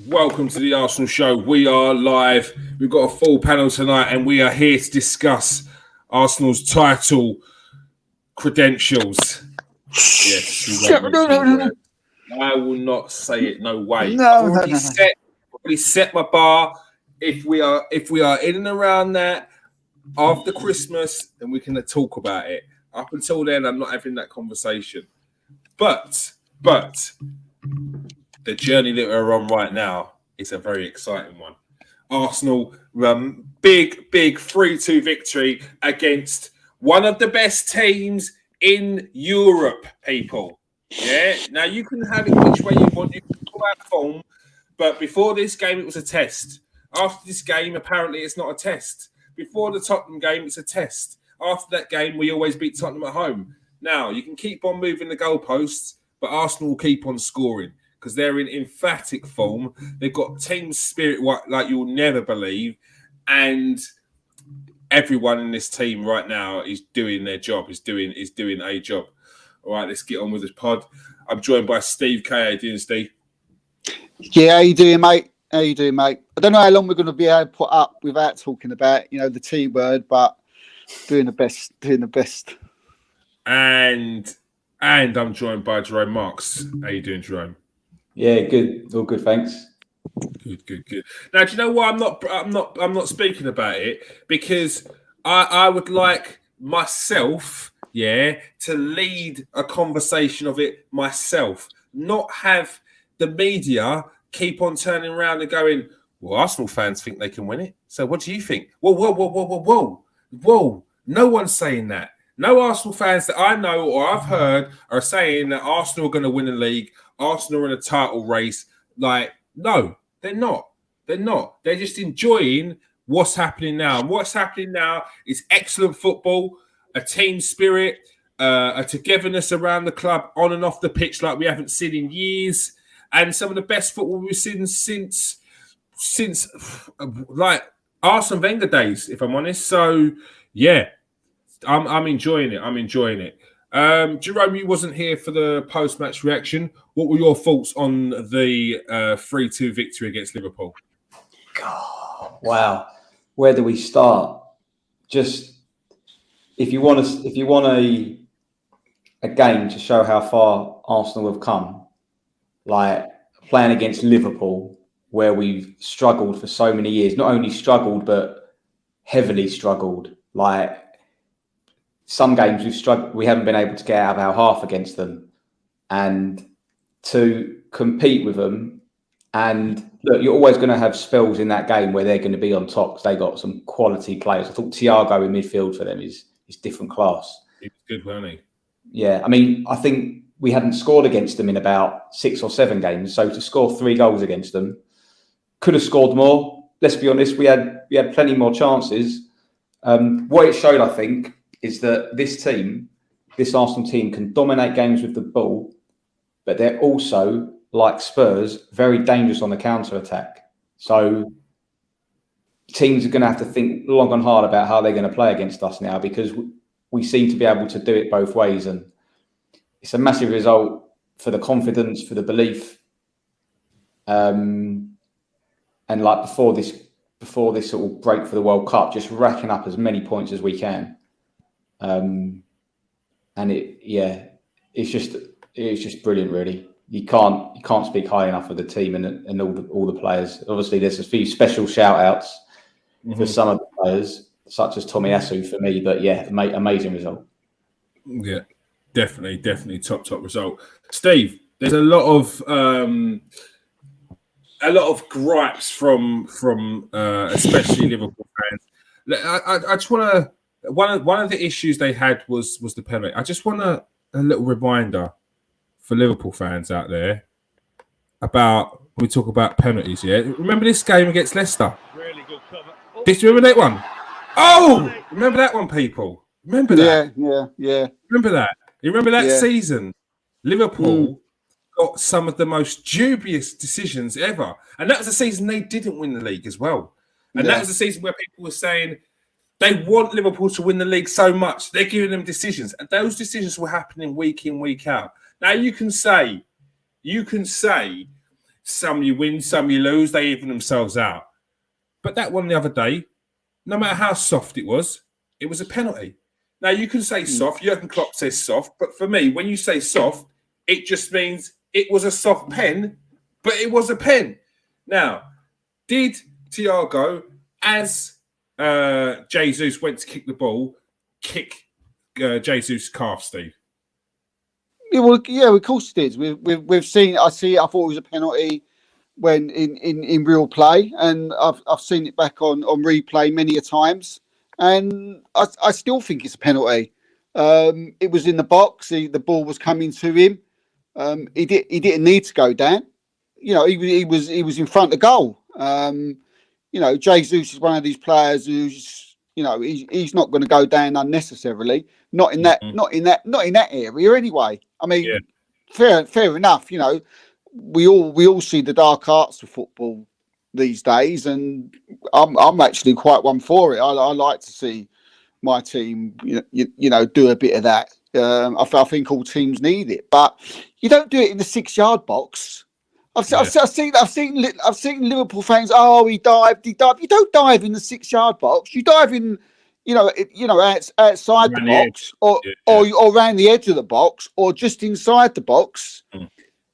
Welcome to the Arsenal Show. We are live. We've got a full panel tonight, and we are here to discuss Arsenal's title credentials. Yes, no. I will not say it. No way. I've already set my bar. If we are in and around that after Christmas, then we can talk about it. Up until then, I'm not having that conversation. But the journey that we're on right now is a very exciting one. Arsenal, big 3-2 victory against one of the best teams in Europe, people. Yeah. Now, you can have it which way you want. You can pull out form. But before this game, it was a test. After this game, apparently, it's not a test. Before the Tottenham game, it's a test. After that game, we always beat Tottenham at home. Now, you can keep on moving the goalposts, but Arsenal will keep on scoring because they're in emphatic form. They've got team spirit like you'll never believe. And everyone in this team right now is doing their job, is doing a job. All right, let's get on with this pod. I'm joined by Steve K. How you doing, Steve? Yeah, how you doing, mate? I don't know how long we're going to be able to put up without talking about, the T word, but doing the best. And I'm joined by Jerome Marks. How you doing, Jerome? Yeah, good. All good, thanks. Good. Now, do you know why I'm not speaking about it? Because I would like myself, to lead a conversation of it myself, not have the media keep on turning around and going, well, Arsenal fans think they can win it. So what do you think? Whoa. No one's saying that. No Arsenal fans that I know or I've heard are saying that Arsenal are going to win the league. Arsenal are in a title race. Like, no, they're not. They're just enjoying what's happening now. And what's happening now is excellent football, a team spirit, a togetherness around the club on and off the pitch like we haven't seen in years. And some of the best football we've seen since like Arsene Wenger days, if I'm honest. So, yeah, I'm enjoying it. Jerome, you wasn't here for the post-match reaction. What were your thoughts on the 3-2 victory against Liverpool? God, wow. Where do we start? Just if you want a game to show how far Arsenal have come, like playing against Liverpool, where we've struggled for so many years, not only struggled, but heavily struggled. Like some games we haven't been able to get out of our half against them, and to compete with them. And look, you're always going to have spells in that game where they're going to be on top because they got some quality players. I thought Thiago in midfield for them is different class. He was good, wasn't he? Yeah, I mean, I think we hadn't scored against them in about 6 or 7 games. So to score 3 goals against them, could have scored more. Let's be honest, we had plenty more chances. What it showed, I think, is that this Arsenal team, can dominate games with the ball, but they're also, like Spurs, very dangerous on the counter-attack. So teams are going to have to think long and hard about how they're going to play against us now, because we seem to be able to do it both ways. And it's a massive result for the confidence, for the belief. And like before this sort of break for the World Cup, just racking up as many points as we can. And it's just brilliant, really. You can't speak high enough of the team and all the players. Obviously, there's a few special shout outs for some of the players, such as Tomiyasu for me. But yeah, amazing result. Yeah, definitely top result. Steve, there's a lot of gripes from especially Liverpool fans. I just want to. One of the issues they had was the penalty. I just want a little reminder for Liverpool fans out there about when we talk about penalties. Yeah, remember this game against Leicester? Really good cover. Did you remember that one? Oh, remember that one, people? Remember that? Yeah. Remember that? You remember that season? Liverpool got some of the most dubious decisions ever, and that was the season they didn't win the league as well. And that was the season where people were saying they want Liverpool to win the league so much, they're giving them decisions. And those decisions were happening week in, week out. Now, you can say Some you win, some you lose. They even themselves out. But that one the other day, no matter how soft it was a penalty. Now, you can say soft. Jurgen Klopp says soft. But for me, when you say soft, it just means it was a soft pen, but it was a pen. Now, did Thiago, as Jesus went to kick the ball, kick Jesus' calf, Steve? Yeah, well, yeah, of course it is. We've seen. I thought it was a penalty when in real play, and I've seen it back on replay many a times, and I still think it's a penalty. It was in the box. The ball was coming to him. He didn't need to go down. You know, he was in front of goal. You know, Jesus is one of these players who's, you know, he's not going to go down unnecessarily. Not in that area anyway. I mean, fair enough. You know, we all see the dark arts of football these days, and I'm actually quite one for it. I like to see my team, you know, do a bit of that. I think all teams need it, but you don't do it in the 6-yard box. I've seen Liverpool fans. Oh, he dived. You don't dive in the 6-yard box. You dive in, outside the box, or around the edge of the box, or just inside the box,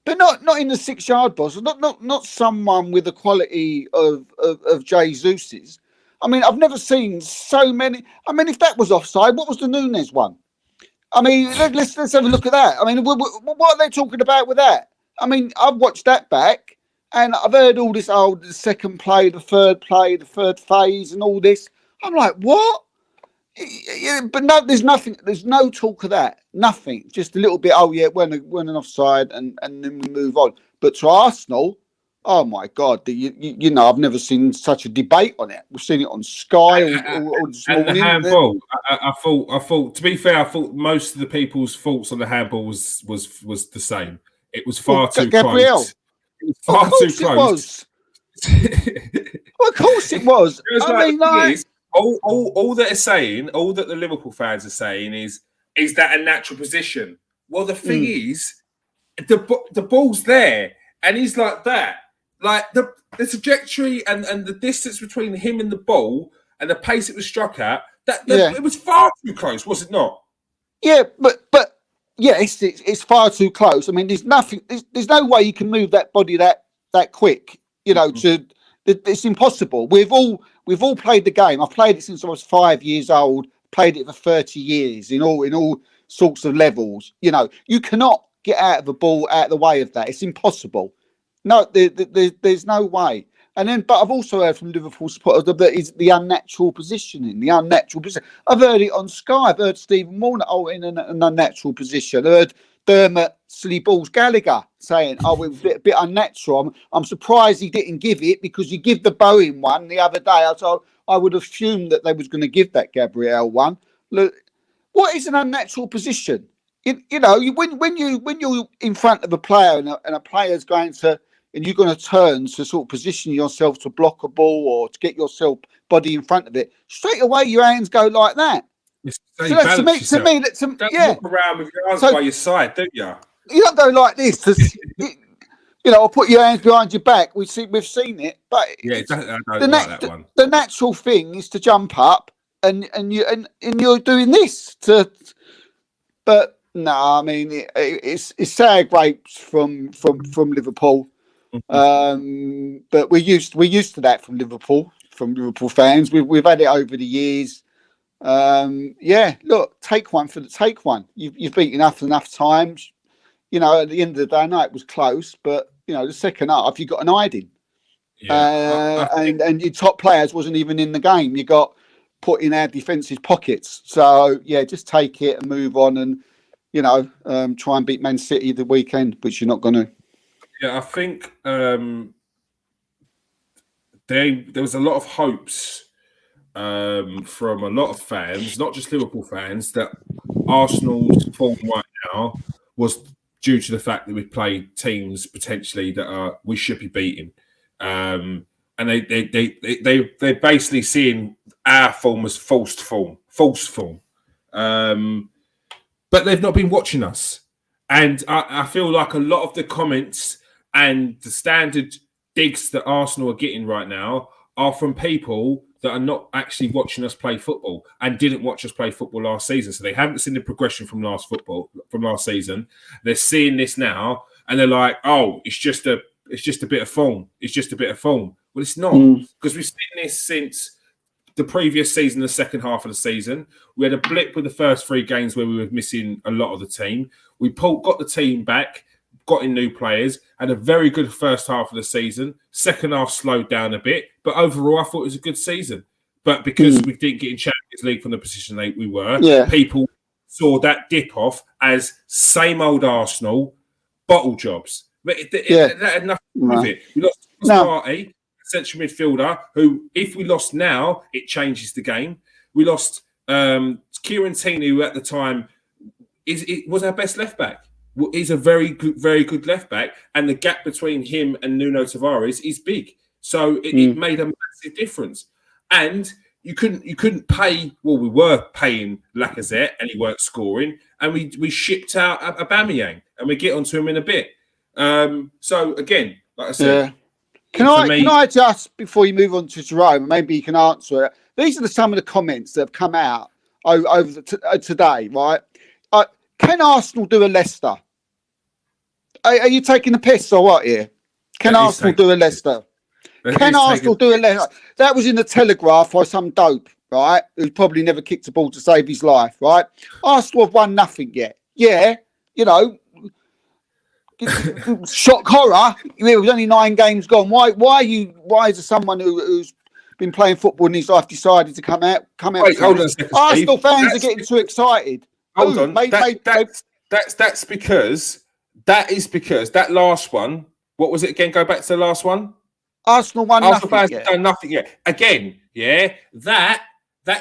but not in the 6-yard box. Not someone with the quality of Jesus's. I mean, I've never seen so many. I mean, if that was offside, what was the Núñez one? I mean, let's have a look at that. I mean, what are they talking about with that? I mean, I've watched that back, and I've heard all this, the second play, the third phase, and all this. I'm like, what? Yeah, but no, there's nothing. There's no talk of that. Nothing. Just a little bit. Oh yeah, when an offside, and then we move on. But to Arsenal, oh my God, you know, I've never seen such a debate on it. We've seen it on Sky all this morning. And the handball, I thought. To be fair, I thought most of the people's thoughts on the handball was the same. It was far too Gabriel. close. It was far too close. Well, of course it was. I mean, all that are saying, all that the Liverpool fans are saying is that a natural position? Well, the thing is, the ball's there, and he's like that. Like the trajectory and the distance between him and the ball and the pace it was struck at, it was far too close, was it not? Yeah, but yeah, it's far too close. I mean, there's nothing. There's no way you can move that body that quick. You know, it's impossible. We've all played the game. I've played it since I was 5 years old. Played it for 30 years in all sorts of levels. You know, you cannot get out of a ball out of the way of that. It's impossible. No, there's no way. And then, but I've also heard from Liverpool supporters that is the unnatural positioning, the unnatural position. I've heard it on Sky. I've heard Stephen Warner, in an unnatural position. I heard Dermot Silly Balls Gallagher saying, it was a bit unnatural. I'm surprised he didn't give it, because you give the Bowen one the other day. So I would assume that they was going to give that Gabriel one. Look, what is an unnatural position? You know, when you're in front of a player and a player's going to, and you're going to turn to sort of position yourself to block a ball or to get yourself body in front of it, straight away your hands go like that. So to me, don't walk around with your arms by your side, don't you? You don't go like this. You know, or put your hands behind your back. We've seen it, but I don't like that one. The natural thing is to jump up and you're doing this to, but no, I mean it's sour grapes from Liverpool. But we're used to that from Liverpool fans. We've had it over the years. Look, take one. You've beaten us enough times. You know, at the end of the day, I know it was close, but you know, the second half you got an hiding. And your top players wasn't even in the game. You got put in our defensive pockets. So yeah, just take it and move on, and you know, try and beat Man City the weekend, which you're not going to. Yeah, I think there was a lot of hopes from a lot of fans, not just Liverpool fans, that Arsenal's form right now was due to the fact that we played teams potentially that we should be beating, and they're basically seeing our form as false form, but they've not been watching us, and I feel like a lot of the comments And the standard digs that Arsenal are getting right now are from people that are not actually watching us play football and didn't watch us play football last season. So they haven't seen the progression from last season. They're seeing this now and they're like, oh, it's just a bit of form. It's just a bit of form. Well, it's not, because we've seen this since the previous season, the second half of the season. We had a blip with the first 3 games where we were missing a lot of the team. We got the team back, got in new players, had a very good first half of the season. Second half slowed down a bit, but overall I thought it was a good season. But because we didn't get in Champions League from the position we were, people saw that dip off as same old Arsenal, bottle jobs. But that had nothing to do with it. We lost Party, central midfielder, who, if we lost now, it changes the game. We lost Kieron, who at the time was our best left back. He's a very good left back, and the gap between him and Nuno Tavares is big. So it made a massive difference. And you couldn't pay. Well, we were paying Lacazette, and he weren't scoring, and we shipped out Aubameyang, and we get onto him in a bit. So again, like I said, can I just, before you move on to Jerome, maybe you can answer it. These are some of the comments that have come out over today, right? Can Arsenal do a Leicester? Are you taking the piss or what here? Can Arsenal do a Leicester? Can Arsenal do a Leicester? That was in the Telegraph by some dope, right? Who's probably never kicked a ball to save his life, right? Arsenal have won nothing yet. Yeah, you know, shock horror. It was only 9 games gone. Why is there someone who's been playing football in his life decided to come out? Wait, hold on a second, Arsenal fans are getting too excited. Hold on. That's because that last one. What was it again? Go back to the last one. Arsenal won Arsenal nothing fans yet. have done nothing yet. Again, that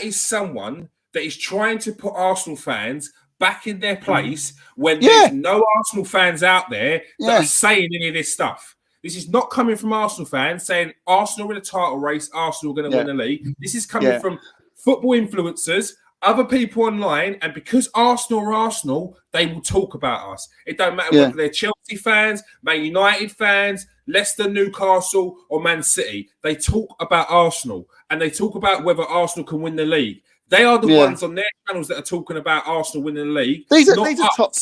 is someone that is trying to put Arsenal fans back in their place when there's no Arsenal fans out there that are saying any of this stuff. This is not coming from Arsenal fans saying Arsenal in a title race, Arsenal are going to win the league. This is coming from football influencers, other people online, and because Arsenal are Arsenal, they will talk about us. It don't matter whether they're Chelsea fans, Man United fans, Leicester, Newcastle, or Man City. They talk about Arsenal, and they talk about whether Arsenal can win the league. They are the ones on their channels that are talking about Arsenal winning the league. These are top.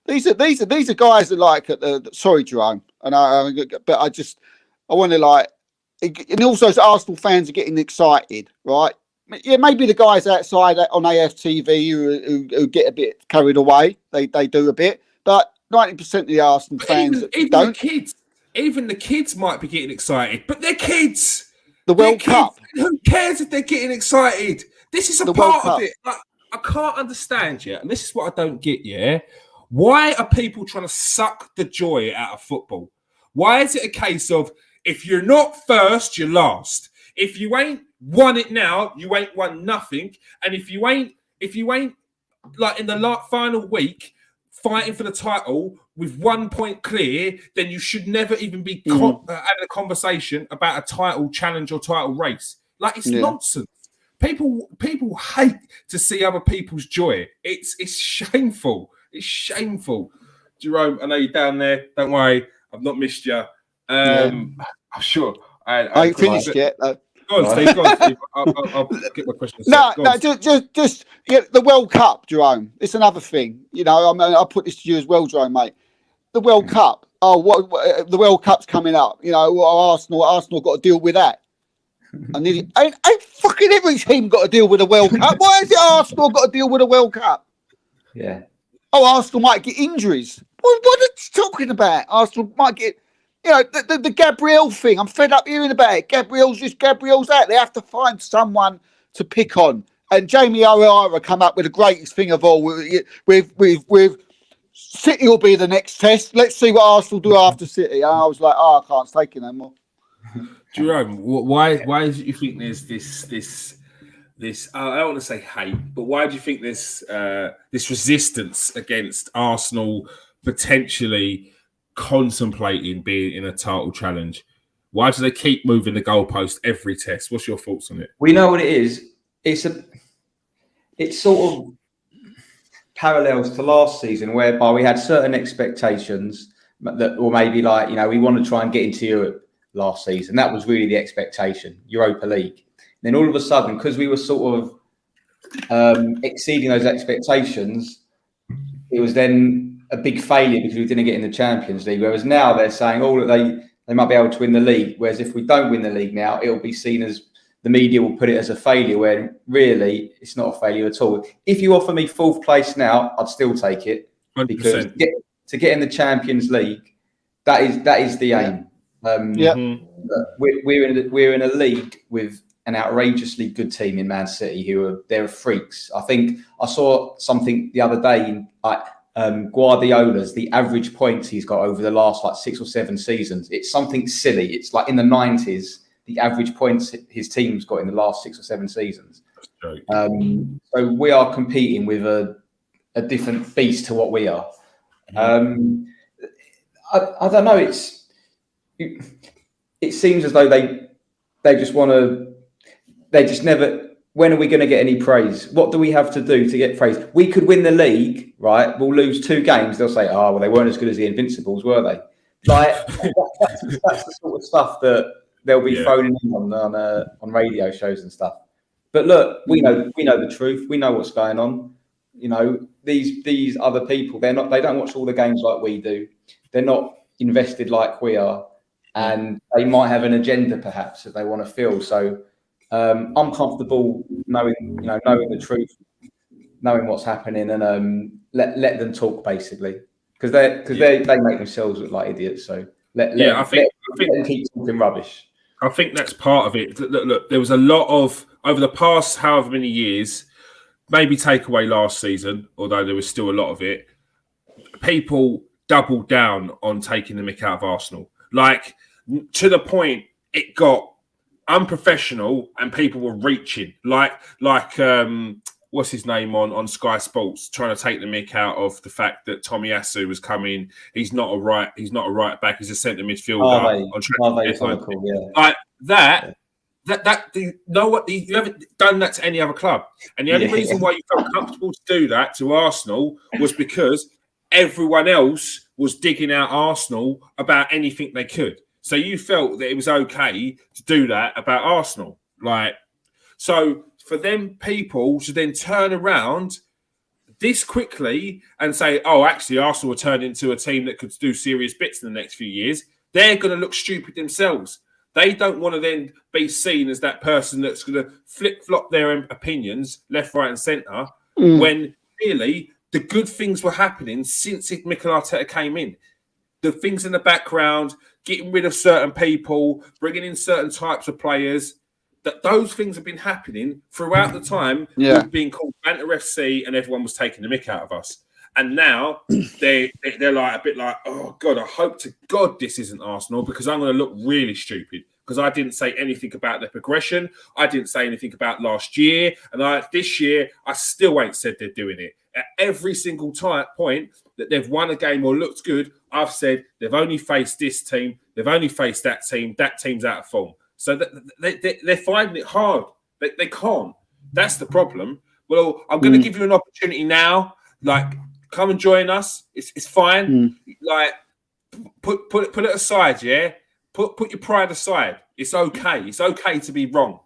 These are guys that like sorry, Jerome, and I want to like, and also Arsenal fans are getting excited, right? Yeah, maybe the guys outside on AFTV who get a bit carried away. They do a bit, but 90% of the Arsenal fans don't. Even the kids might be getting excited, but they're kids. The World Cup. Who cares if they're getting excited? This is a part of it. Like, I can't understand yet, and this is what I don't get. Yeah, why are people trying to suck the joy out of football? Why is it a case of if you're not first, you're last? If you ain't won it now, you ain't won nothing. And if you ain't like in the final week fighting for the title with 1 point clear, then you should never even be having a conversation about a title challenge or title race. Like, it's nonsense. People hate to see other people's joy. It's shameful. It's shameful. Jerome, I know you're down there. Don't worry, I've not missed you. I'm sure. I ain't finished yet. Go on, Steve. I'll get my question. No, just the World Cup, Jerome. It's another thing. You know, I'll put this to you as well, Jerome, mate. The World Cup. Oh, what the World Cup's coming up. You know, Arsenal got to deal with that. And ain't fucking every team got to deal with a World Cup. Why is it Arsenal got to deal with a World Cup? Yeah. Oh, Arsenal might get injuries. What are you talking about? Arsenal might get. You know, the Gabriel thing, I'm fed up hearing about it. Gabriel's out. They have to find someone to pick on. And Jamie O'Hara come up with the greatest thing of all. With City will be the next test. Let's see what Arsenal do after City. And I was like, I can't take it no more. Jerome, why do you think there's this I don't want to say hate, but why do you think this resistance against Arsenal potentially contemplating being in a title challenge? Why do they keep moving the goalpost every test? What's your thoughts on it? We know what it is. It's sort of parallels to last season, whereby we had certain expectations or maybe like, we want to try and get into Europe last season. That was really the expectation, Europa League. Then all of a sudden, because we were sort of exceeding those expectations, it was then a big failure because we didn't get in the Champions League. Whereas now they're saying, they might be able to win the league. Whereas if we don't win the league now, it'll be seen as, the media will put it as a failure, when really it's not a failure at all. If you offer me 4th place now, I'd still take it 100%. because to get in the Champions League, that is the aim. We're in a league with an outrageously good team in Man City they're freaks. I think I saw something the other day, Guardiola's, the average points he's got over the last 6 or 7 seasons. It's something silly. It's like in the 90s, the average points his team's got in the last 6 or 7 seasons. So we are competing with a different beast to what we are. I don't know. It seems as though they just want to. They just never. When are we going to get any praise? What do we have to do to get praise? We could win the league, right? We'll lose 2 games. They'll say, "Oh, well, they weren't as good as the Invincibles, were they?" Like that's the sort of stuff that they'll be throwing in on radio shows and stuff. But look, we know the truth. We know what's going on. These other people, they don't watch all the games like we do. They're not invested like we are, and they might have an agenda perhaps that they want to fill. So I'm comfortable knowing the truth, knowing what's happening, and let them talk basically, because they make themselves look like idiots. So I think let them keep talking rubbish. I think that's part of it. Look, there was a lot of, over the past however many years, maybe take away last season, although there was still a lot of it, people doubled down on taking the mick out of Arsenal. Like, to the point it got unprofessional and people were reaching. Like what's his name on Sky Sports, trying to take the mick out of the fact that Tomiyasu was coming. He's not a right back. He's a centre midfielder. Like that. That you know what, you haven't done that to any other club, and the only reason why you felt comfortable to do that to Arsenal was because everyone else was digging out Arsenal about anything they could. So you felt that it was okay to do that about Arsenal. Like, so for them people to then turn around this quickly and say, "Oh, actually, Arsenal will turn into a team that could do serious bits in the next few years," they're going to look stupid themselves. They don't want to then be seen as that person that's going to flip-flop their opinions left, right and centre when really the good things were happening since Mikel Arteta came in. The things in the background, getting rid of certain people, bringing in certain types of players, those things have been happening throughout the time. We've been called Banter FC and everyone was taking the mick out of us. And now they're like a bit like, "Oh God, I hope to God this isn't Arsenal, because I'm going to look really stupid because I didn't say anything about their progression. I didn't say anything about last year, and this year I still ain't said they're doing it. At every single point that they've won a game or looked good, I've said they've only faced this team, they've only faced that team. That team's out of form. So they're finding it hard. They can't. That's the problem. Well, I'm going to give you an opportunity now. Like, come and join us. It's fine. Like, put it aside. Yeah, put your pride aside. It's okay. It's okay to be wrong.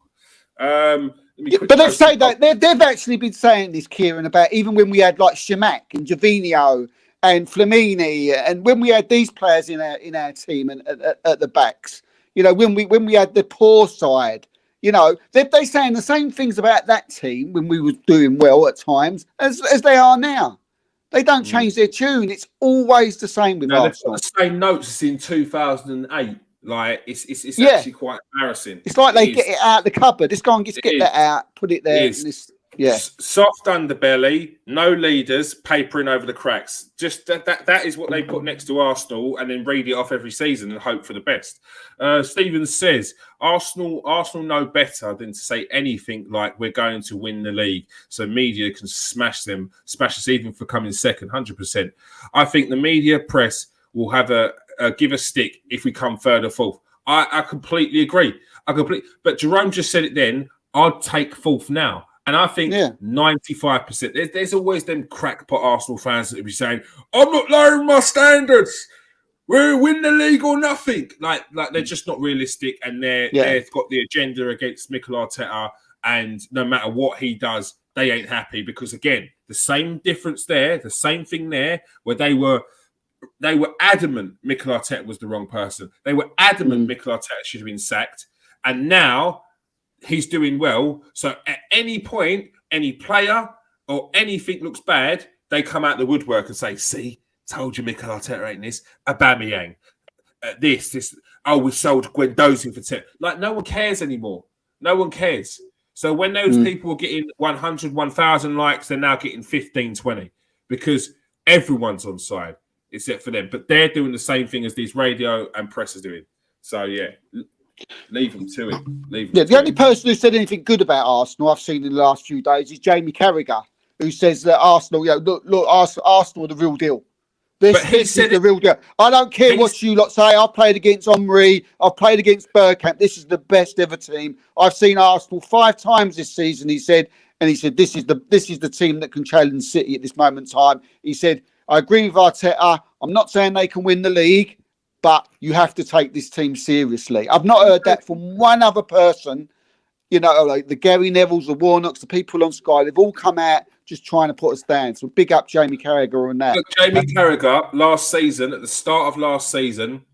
But they say that they've actually been saying this, Kieron, about even when we had like Shamak and Javinho and Flamini, and when we had these players in our team and at the backs. When we had the poor side. They're saying the same things about that team when we were doing well at times as they are now. They don't change their tune. It's always the same with Arsenal. They've got the same notes in 2008. Like, it's actually quite embarrassing. It's like they get it out of the cupboard. This guy gets get that out, put it there. Soft underbelly, no leaders, papering over the cracks. Just that is what they put next to Arsenal, and then read it off every season and hope for the best. Stevens says Arsenal know better than to say anything like we're going to win the league, so media can smash us even for coming second. 100%. I think the media press will have give a stick if we come third or fourth. I completely agree. But Jerome just said it then. I'd take fourth now. And I think 95%. There's always them crackpot Arsenal fans that will be saying, "I'm not lowering my standards." we're win the league or nothing. Like they're just not realistic, and they've got the agenda against Mikel Arteta, and no matter what he does, they ain't happy because again, the same difference there, the same thing there, where they were adamant Mikel Arteta was the wrong person. They were adamant Mikel Arteta should have been sacked, and now he's doing well. So at any point, any player or anything looks bad, they come out the woodwork and say, "See, told you Mikel Arteta ain't this. Aubameyang, this. Oh, we sold Guendouzi for 10." Like, no one cares anymore. No one cares. So when those people are getting 100, 1,000 likes, they're now getting 15, 20 because everyone's on side except for them. But they're doing the same thing as these radio and press are doing. So, yeah, leave them to it. The only person who said anything good about Arsenal I've seen in the last few days is Jamie Carragher, who says that Arsenal, look, Arsenal are the real deal. This is the real deal. I don't care what you lot say. I've played against Omri. I've played against Bergkamp. This is the best ever team. I've seen Arsenal 5 times this season. He said, this is the team that can challenge City at this moment in time. He said, I agree with Arteta. I'm not saying they can win the league, but you have to take this team seriously. I've not heard that from one other person. Like the Gary Nevilles, the Warnocks, the people on Sky. They've all come out just trying to put us down. So big up Jamie Carragher on that. Look, Jamie Carragher last season, at the start of last season,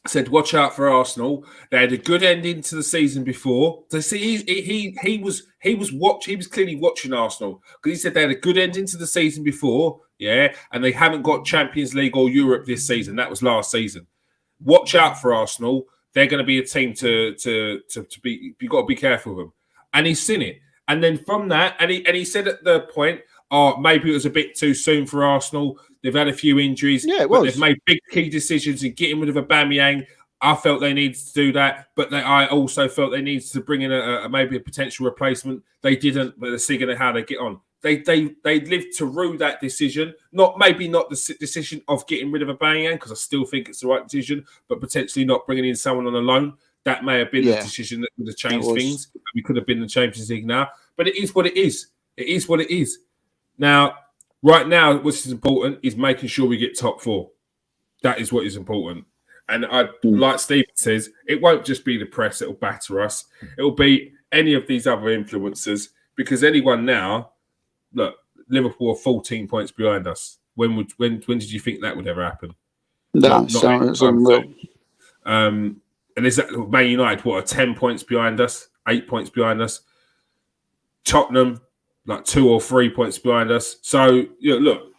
said, "Watch out for Arsenal. They had a good ending to the season before." So see, he was clearly watching Arsenal because he said they had a good ending to the season before, and they haven't got Champions League or Europe this season. That was last season. Watch out for Arsenal. They're going to be a team to be. You've got to be careful of them. And he's seen it. And then from that, and he said at the point, maybe it was a bit too soon for Arsenal. They've had a few injuries. Yeah, it was. They've made big key decisions in getting rid of Aubameyang. I felt they needed to do that, but I also felt they needed to bring in maybe a potential replacement. They didn't, but they're seeing how they get on. They lived to rue that decision. Maybe not the decision of getting rid of Aubameyang, because I still think it's the right decision, but potentially not bringing in someone on a loan. That may have been the decision that would have changed things. We could have been in the Champions League now, but it is what it is. It is what it is. Now, right now, what's important is making sure we get top 4. That is what is important. And like Stephen says, it won't just be the press that will batter us. It will be any of these other influencers, because anyone now, look, Liverpool are 14 points behind us. When did you think that would ever happen? No, it's unreal. And is that Man United, are 10 points behind us, 8 points behind us? Tottenham, like 2 or 3 points behind us. So, look,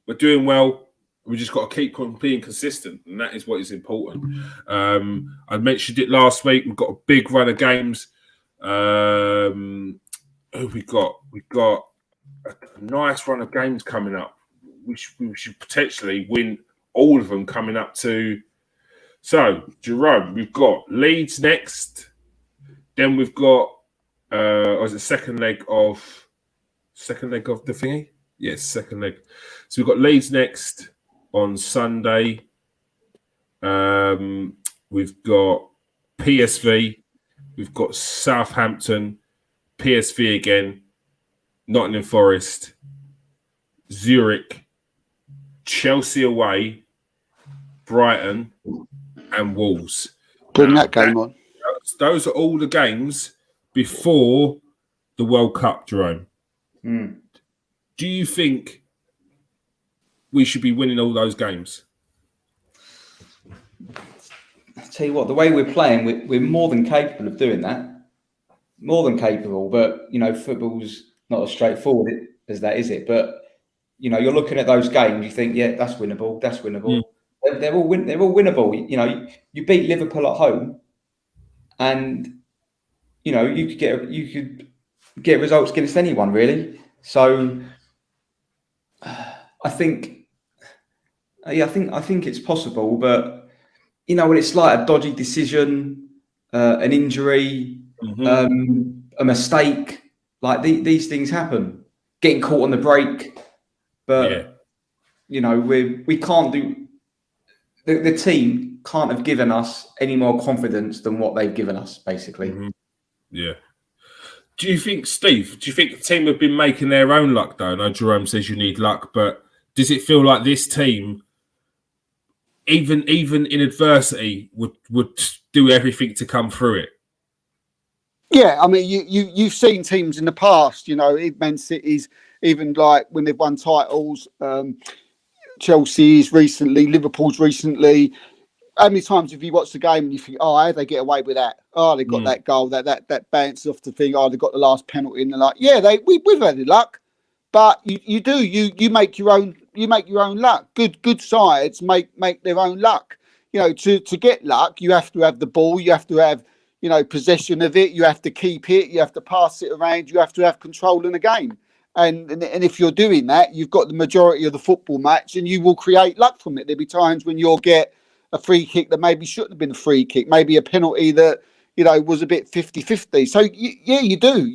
we're doing well. We just got to keep being consistent, and that is what is important. I mentioned it last week. We've got a big run of games. Who we got? We've got a nice run of games coming up. We should potentially win all of them coming up to. So, Jerome, we've got Leeds next. Then we've got second leg of the thingy? Yes, second leg. So we've got Leeds next on Sunday. We've got PSV. We've got Southampton. PSV again. Nottingham Forest. Zurich. Chelsea away. Brighton. And Wolves. Bring that game on. Those are all the games before the World Cup, Jerome. Do you think we should be winning all those games? I'll tell you what, the way we're playing, we're more than capable of doing that. More than capable, but, football's not as straightforward as that, is it? But, you're looking at those games, you think, yeah, that's winnable, that's winnable. They're all winnable. You beat Liverpool at home, and you could get results against anyone, really. So I think it's possible, but when it's like a dodgy decision, an injury, a mistake, like these things happen. Getting caught on the break, but we can't do. The team can't have given us any more confidence than what they've given us, basically. Yeah. Do you think, Steve, the team have been making their own luck, though? I know Jerome says you need luck, but does it feel like this team even in adversity, would do everything to come through it. Yeah, I mean, you've seen teams in the past, Man City's, even like when they've won titles, Chelsea's recently, Liverpool's recently. How many times have you watched the game and you think, oh, how'd they get away with that? Oh, they got that goal, that bounce off the thing. Oh, they got the last penalty, and they're like, yeah, we've had luck, but you make your own luck. Good sides make their own luck. To get luck, you have to have the ball, you have to have possession of it, you have to keep it, you have to pass it around, you have to have control in the game. And if you're doing that, you've got the majority of the football match, and you will create luck from it. There'll be times when you'll get a free kick that maybe shouldn't have been a free kick, maybe a penalty that was a bit 50-50. So you do.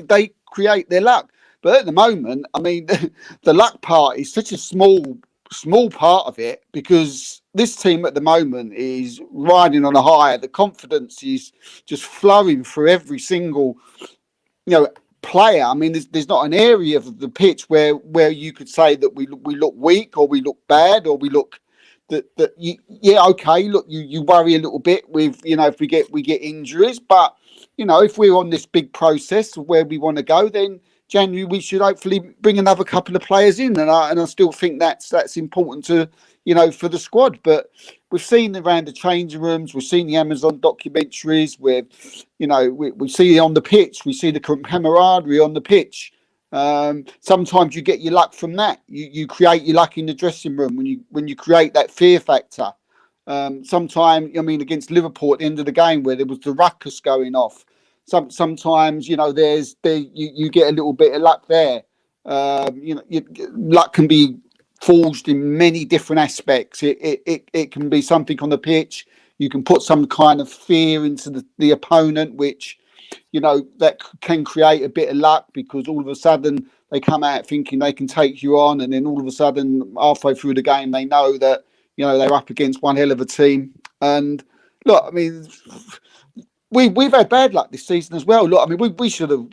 They create their luck. But at the moment, I mean, the luck part is such a small part of it, because this team at the moment is riding on a high. The confidence is just flowing through every single player. I mean, there's not an area of the pitch where you could say that we look weak, or we look bad, or we look okay, look, you worry a little bit with if we get injuries, but if we're on this big process of where we want to go, then January we should hopefully bring another couple of players in, and I still think that's important to for the squad. But we've seen around the changing rooms, we've seen the Amazon documentaries, where we see on the pitch, we see the camaraderie on the pitch. Sometimes you get your luck from that. You create your luck in the dressing room when you create that fear factor. Sometimes, I mean, against Liverpool at the end of the game, where there was the ruckus going off. Sometimes you get a little bit of luck there. Luck can be forged in many different aspects. It can be something on the pitch. You can put some kind of fear into the opponent, which that can create a bit of luck, because all of a sudden they come out thinking they can take you on, and then all of a sudden halfway through the game they know that they're up against one hell of a team. And look, I mean, we've had bad luck this season as well. Look, I mean, we should have.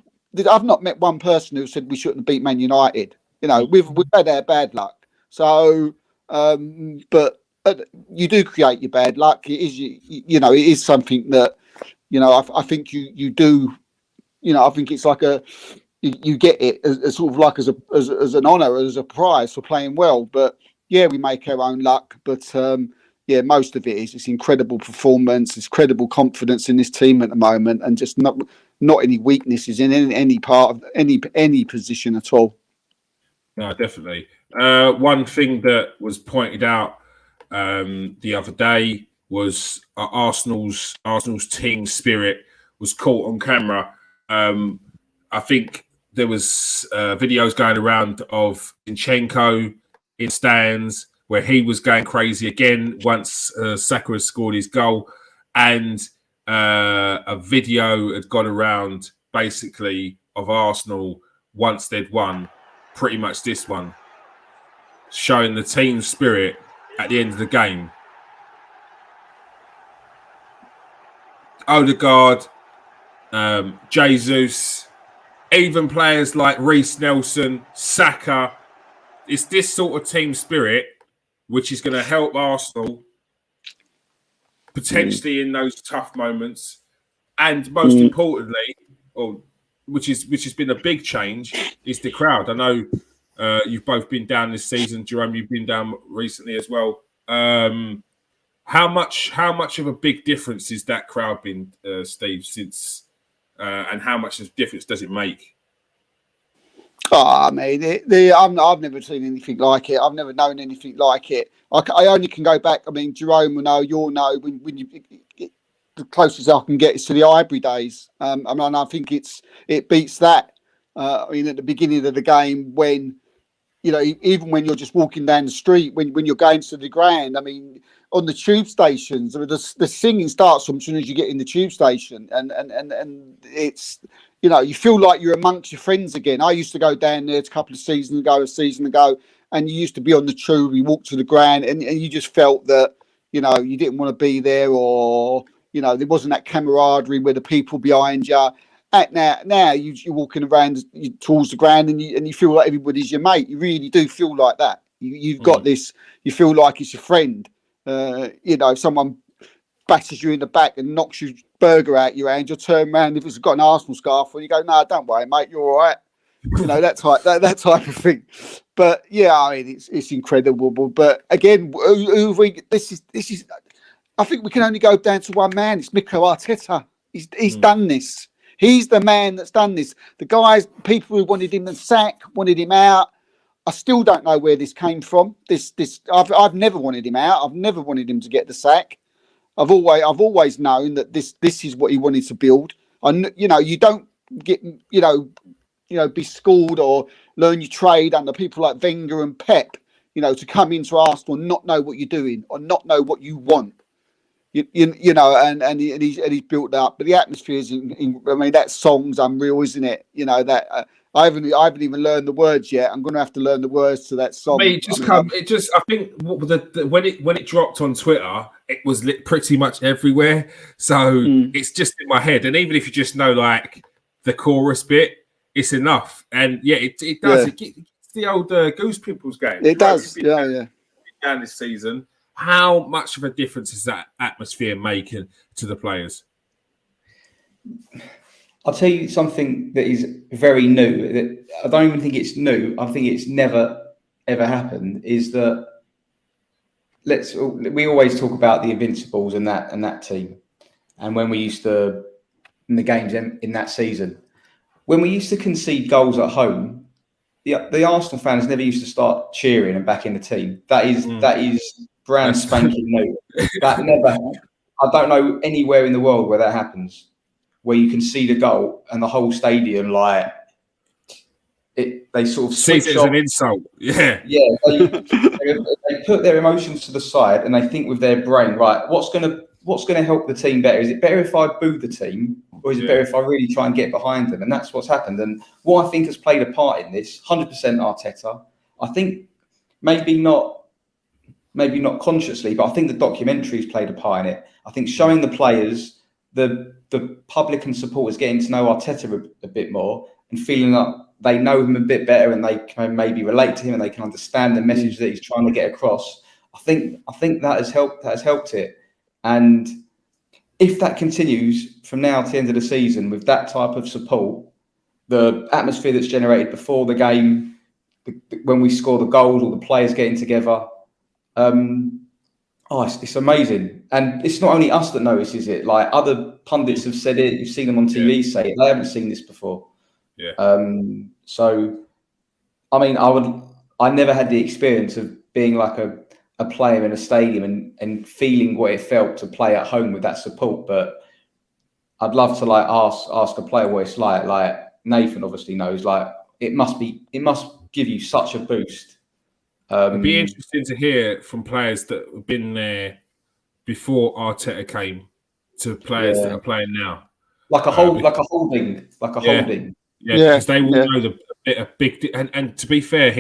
I've not met one person who said we shouldn't have beat Man United. We've had our bad luck. So, but you do create your bad luck. It is it is something that. I think you do. I think it's like you get it as sort of like as an honour, as a prize for playing well. But yeah, we make our own luck. But most of it is it's incredible performance, it's credible confidence in this team at the moment, and just not any weaknesses in any part of any position at all. No, definitely. One thing that was pointed out the other day was Arsenal's team spirit was caught on camera. I think there was videos going around of Zinchenko in stands where he was going crazy again once Saka had scored his goal, and a video had gone around basically of Arsenal once they'd won, pretty much this one, showing the team spirit at the end of the game. Odegaard, Jesus, even players like Reece Nelson, Saka. It's this sort of team spirit which is going to help Arsenal potentially in those tough moments, and most importantly, which has been a big change, is the crowd. I know you've both been down this season, Jerome. You've been down recently as well. How much of a big difference is that crowd been, Steve, since, and how much of a difference does it make? Oh, I mean, I've never seen anything like it. I've never known anything like it. I only can go back. I mean, Jerome will know, you'll know, when the closest I can get is to the Ivory days. I mean, I think it beats that. I mean, at the beginning of the game, when even when you're just walking down the street, when you're going to the ground, I mean, on the tube stations, I mean, the singing starts from as soon as you get in the tube station, and it's, you feel like you're amongst your friends again. I used to go down there a season ago, and you used to be on the tube, you walked to the ground, and you just felt that, you didn't want to be there, or, there wasn't that camaraderie with the people behind you. Now you're walking around towards the ground, and you feel like everybody's your mate. You really do feel like that. You've got this. You feel like it's your friend. If someone bashes you in the back and knocks your burger out your hand, you'll turn around if it's got an Arsenal scarf on, you go, "No, don't worry, mate, you're all right." That type of thing. But yeah, I mean, it's incredible. But again, this is. I think we can only go down to one man. It's Mikel Arteta. He's done this. He's the man that's done this. The guys, people who wanted him to sack, wanted him out. I still don't know where this came from. I've never wanted him out. I've never wanted him to get the sack. I've always known that this is what he wanted to build. You don't get be schooled or learn your trade under people like Wenger and Pep. To come into Arsenal and not know what you're doing or not know what you want. And he's built up, but the atmosphere is. That song's unreal, isn't it? I haven't even learned the words yet. I'm going to have to learn the words to that song. I think when it dropped on Twitter, it was lit pretty much everywhere. So it's just in my head, and even if you just know like the chorus bit, it's enough. And yeah, it does. Yeah. It gets the old goose pimples game. It does. Yeah. Down this season. How much of a difference is that atmosphere making to the players? I'll tell you something that is very new. That I don't even think it's new. I think it's never ever happened. Is that we always talk about the Invincibles and that team, and when we used to in the games in that season, when we used to concede goals at home, the Arsenal fans never used to start cheering and backing the team. That is brand spanking new. That never. I don't know anywhere in the world where that happens, where you can see the goal and the whole stadium they sort of see it as an insult. Yeah. They put their emotions to the side and they think with their brain, right? What's gonna help the team better? Is it better if I boo the team, or is it better if I really try and get behind them? And that's what's happened. And what I think has played a part in this, 100% Arteta. I think maybe not consciously, but I think the documentary's played a part in it. I think showing the players, the public and supporters getting to know Arteta a bit more and feeling that they know him a bit better and they can maybe relate to him and they can understand the message that he's trying to get across. I think that has helped. That has helped it. And if that continues from now to the end of the season with that type of support, the atmosphere that's generated before the game, when we score the goals, all the players getting together. It's amazing. And it's not only us that notices it. Like other pundits have said it. You've seen them on TV say it. They haven't seen this before. Yeah. So, I mean, I never had the experience of being like a player in a stadium and feeling what it felt to play at home with that support. But I'd love to ask a player what it's like. Like Nathan obviously knows. Like it must give you such a boost. It'd be interesting to hear from players that have been there before Arteta came to players that are playing now. Like a holding. Yeah, because they will know a big. And to be fair,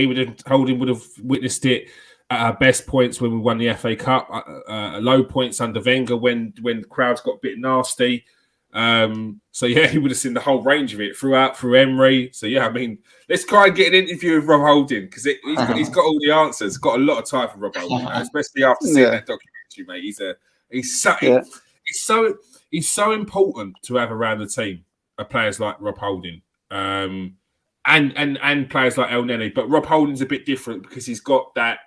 Holding would have witnessed it at our best points when we won the FA Cup, low points under Wenger when crowds got a bit nasty. He would have seen the whole range of it through Emery. So yeah, I mean, let's try and get an interview with Rob Holding because he's got all the answers. Got a lot of time for Rob Holding, especially after seeing that documentary, mate. He's so important to have around the team. Players like Rob Holding, and players like El Neni. But Rob Holding's a bit different because he's got that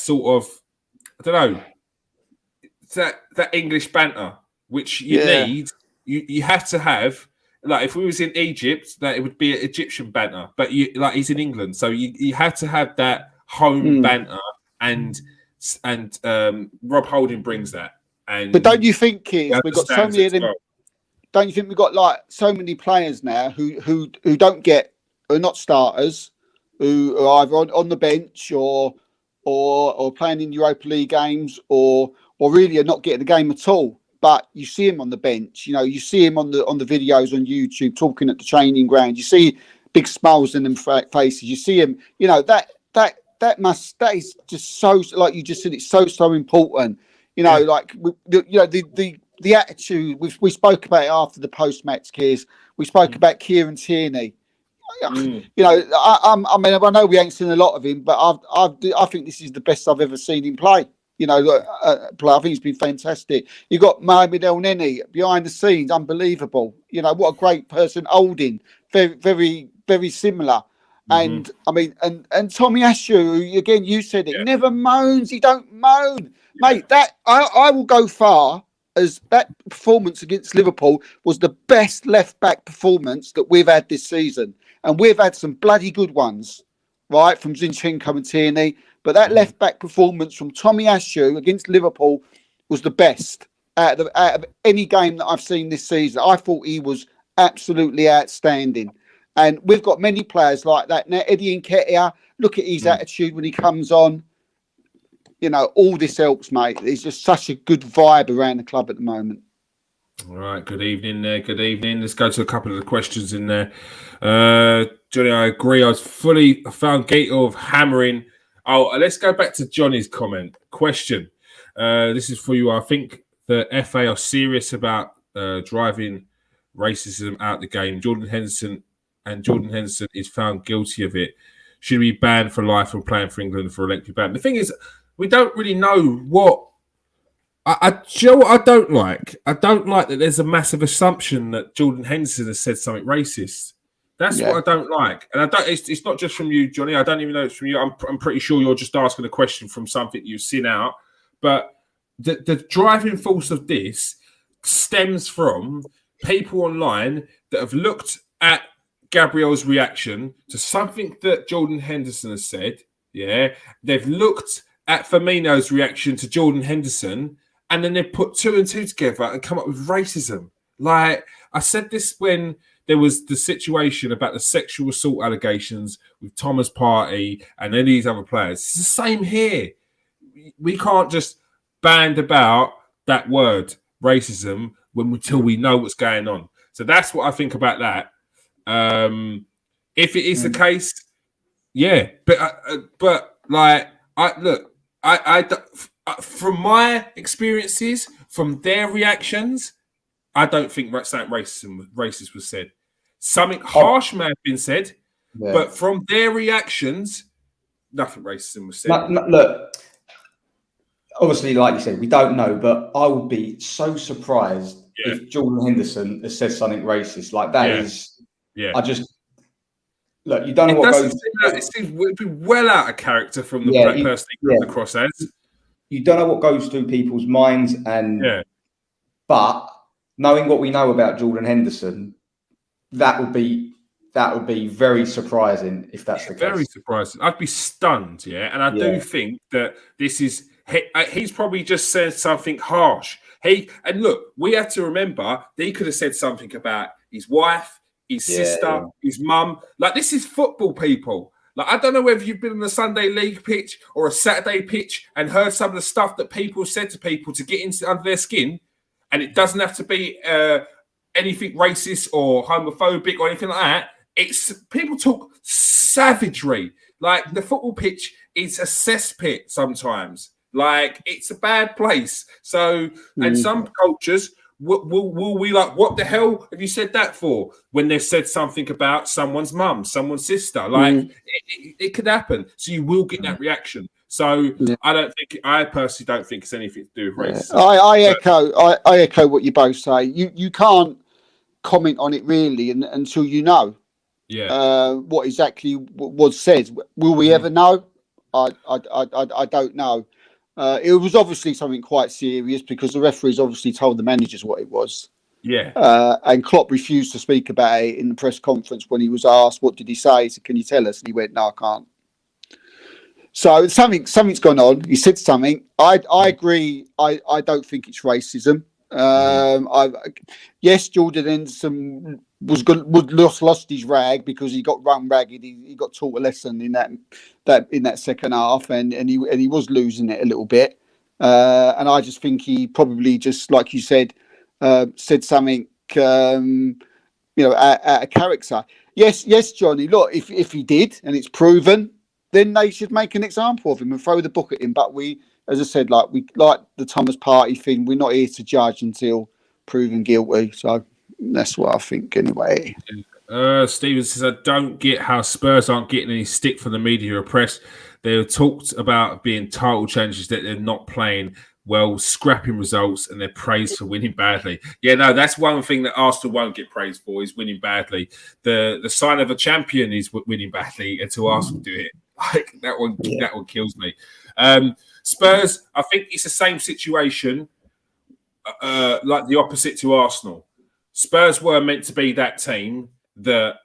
sort of, I don't know, that English banter. Which you need, you have to have. Like if we was in Egypt, that it would be an Egyptian banter. But he's in England, so you had to have that home banter, and Rob Holding brings that. But don't you think, Keith, we've got so many of them? Well. Don't you think we've got like so many players now who don't get, who are not starters, who are either on the bench or playing in Europa League games or really are not getting the game at all? But you see him on the bench, you see him on the videos on YouTube talking at the training ground. You see big smiles in them faces. You see him, that is just so, like you just said, it's so important. Like the attitude. We spoke about it after the post-match kiss. We spoke about Kieron Tierney. I mean, I know we ain't seen a lot of him, but I think this is the best I've ever seen him play. play. I think he's been fantastic. You got Mohamed El Neni behind the scenes, unbelievable. What a great person. Holding, very, very, very similar. And I mean, and Tommy Ashew, again, you said it. He never moans. He don't moan, mate. That I will go far as that performance against Liverpool was the best left back performance that we've had this season, and we've had some bloody good ones, right, from Zinchenko and Tierney. But that left back performance from Tommy Ashew against Liverpool was the best out of any game that I've seen this season. I thought he was absolutely outstanding. And we've got many players like that now. Eddie Nketiah, look at his attitude when he comes on. All this helps, mate. There's just such a good vibe around the club at the moment. All right, good evening there. Good evening. Let's go to a couple of the questions in there. Johnny, I agree. I found Gator of hammering. Oh, let's go back to Johnny's question. This is for you. I think the FA are serious about driving racism out the game. Jordan Henderson is found guilty of it. Should be banned for life from playing for England for a lengthy ban. The thing is, we don't really know what. What I don't like? I don't like that there's a massive assumption that Jordan Henderson has said something racist. That's what I don't like. And I don't. It's not just from you, Johnny. I don't even know it's from you. I'm pretty sure you're just asking a question from something you've seen out. But the driving force of this stems from people online that have looked at Gabriel's reaction to something that Jordan Henderson has said. Yeah, they've looked at Firmino's reaction to Jordan Henderson, and then they've put two and two together and come up with racism. Like I said this when there was the situation about the sexual assault allegations with Thomas Partey and any of these other players. It's the same here. We can't just band about that word racism until we know what's going on. So that's what I think about that. If it is the case, yeah, but like I from my experiences, from their reactions, I don't think something racist was said. Something harsh may have been said, but from their reactions, nothing racism was said. Look, obviously, like you said, we don't know, but I would be so surprised if Jordan Henderson has said something racist. Like that is. Yeah, I just look. You don't know what goes. It seems would be well out of character from the black person he comes across as. You don't know what goes through people's minds, but knowing what we know about Jordan Henderson, that would be very surprising if that's the case. Very surprising. I'd be stunned. Yeah, and I do think that this is he's probably just said something harsh. And look, we have to remember that he could have said something about his wife, his sister, his mum. Like, this is football, people. Like, I don't know whether you've been on a Sunday league pitch or a Saturday pitch and heard some of the stuff that people said to people to get under their skin. And it doesn't have to be anything racist or homophobic or anything like that. It's people talk savagery. Like, the football pitch is a cesspit sometimes. Like, it's a bad place. So, and some cultures will we like, what the hell have you said that for? When they've said something about someone's mum, somene's sister, like it could happen. So you will get that reaction. So I personally don't think it's anything to do with race. I echo what you both say. You can't comment on it really until you know what exactly was said. Will we ever know? I don't know. It was obviously something quite serious because the referees obviously told the managers what it was. Yeah. And Klopp refused to speak about it in the press conference when he was asked, what did he say? He said, can you tell us? And he went, no, I can't. So something's gone on. He said something. I agree. I don't think it's racism. Yes, Jordan Henderson lost his rag because he got run ragged. He got taught a lesson in that second half, and he was losing it a little bit. And I just think he probably just, like you said something out of character. Yes, Johnny. Look, if he did and it's proven, then they should make an example of him and throw the book at him. But we, as I said, like the Thomas Partey thing, we're not here to judge until proven guilty. So that's what I think anyway. Steven says, I don't get how Spurs aren't getting any stick from the media or press. They talked about being title challenges that they're not playing well, scrapping results, and they're praised for winning badly. Yeah, no, that's one thing that Arsenal won't get praised for is winning badly. The sign of a champion is winning badly until Arsenal do it. Like that one kills me. Spurs, I think it's the same situation, like the opposite to Arsenal. Spurs were meant to be that team that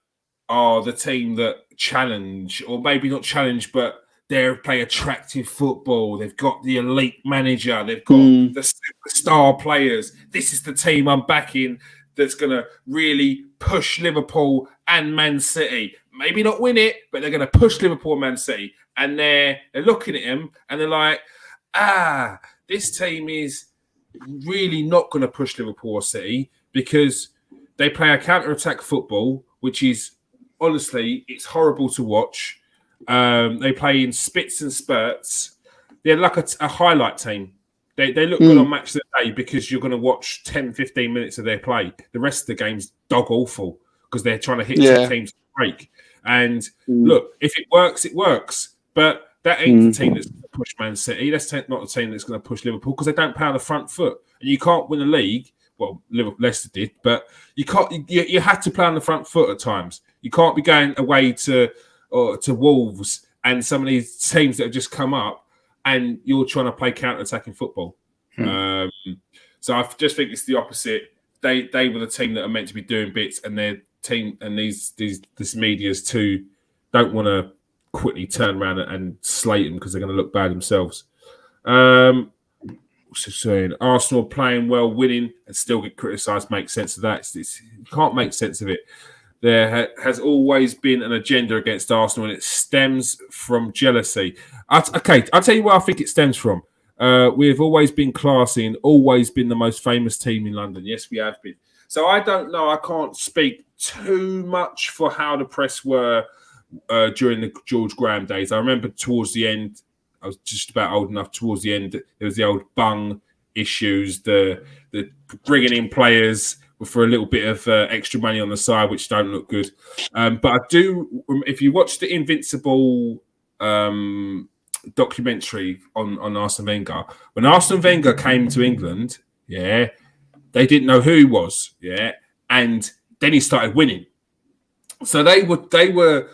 are the team that challenge, or maybe not challenge, but they play attractive football. They've got the elite manager. They've got the superstar players. This is the team I'm backing that's going to really push Liverpool and Man City. Maybe not win it, but they're going to push Liverpool and Man City. And they're looking at him and they're like, this team is really not going to push Liverpool or City because they play a counter-attack football, which is, honestly, it's horrible to watch. They play in spits and spurts. They're like a highlight team. They look good on match of the day because you're going to watch 10, 15 minutes of their play. The rest of the game's dog awful because they're trying to hit two teams to break. And look, if it works, it works. But that ain't the team that's going to push Man City. That's not the team that's going to push Liverpool because they don't play on the front foot. And you can't win a league. Well, Leicester did, but you can't. You have to play on the front foot at times. You can't be going away to Wolves and some of these teams that have just come up, and you're trying to play counter-attacking football. So I just think it's the opposite. They were the team that are meant to be doing bits, and their team and this media's too don't want to quickly turn around and slate them because they're going to look bad themselves. Saying Arsenal playing well, winning, and still get criticised. Make sense of that. You can't make sense of it. There has always been an agenda against Arsenal, and it stems from jealousy. I'll tell you where I think it stems from. We've always been classy and always been the most famous team in London. Yes, we have been. So I don't know. I can't speak too much for how the press were during the George Graham days. I remember towards the end, I was just about old enough. Towards the end, there was the old bung issues, the bringing in players for a little bit of extra money on the side, which don't look good. But I do, if you watch the Invincible documentary on Arsene Wenger, when Arsene Wenger came to England, they didn't know who he was, and then he started winning. So they were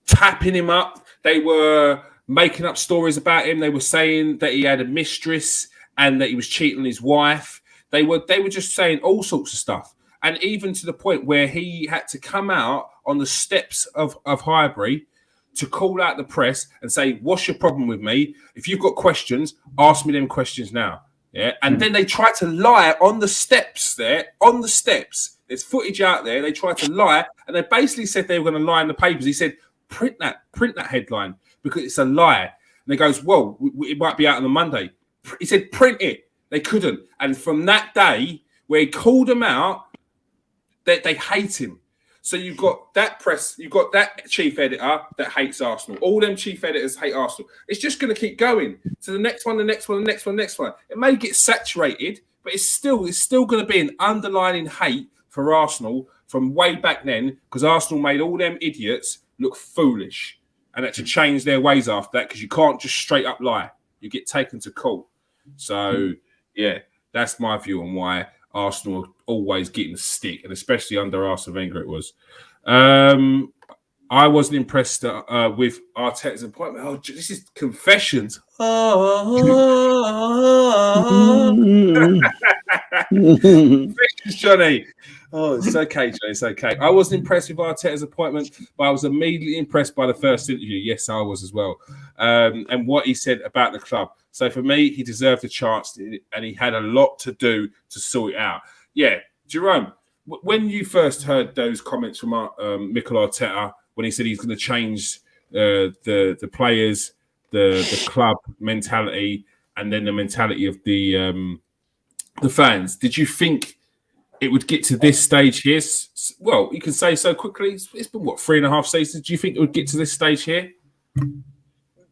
tapping him up. They were making up stories about him. They were saying that he had a mistress and that he was cheating on his wife. They were just saying all sorts of stuff. And even to the point where he had to come out on the steps of Highbury to call out the press and say, what's your problem with me? If you've got questions, ask me them questions now. Yeah. And then they tried to lie on the steps there, on the steps. There's footage out there. They tried to lie and they basically said they were going to lie in the papers. He said, print that headline because it's a lie. And they goes, well, it might be out on the Monday. He said, print it. They couldn't. And from that day where he called them out, they hate him. So you've got that press, you've got that chief editor that hates Arsenal. All them chief editors hate Arsenal. It's just going to keep going. So the next one, the next one, the next one, the next one. It may get saturated, but it's still going to be an underlying hate for Arsenal from way back then because Arsenal made all them idiots look foolish and had to change their ways after that because you can't just straight up lie. You get taken to court. So, that's my view on why Arsenal are always getting the stick, and especially under Arsene Wenger it was. I wasn't impressed with Arteta's appointment. Oh, this is confessions. Johnny. Oh, it's okay, Johnny. It's okay. I wasn't impressed with Arteta's appointment, but I was immediately impressed by the first interview. Yes, I was as well. And what he said about the club. So for me, he deserved a chance, and he had a lot to do to sort it out. Yeah, Jerome, when you first heard those comments from Mikel Arteta, when he said he's going to change the players, the club mentality, and then the mentality of the fans, did you think it would get to this stage here? Well, you can say so quickly. It's been, 3.5 seasons? Do you think it would get to this stage here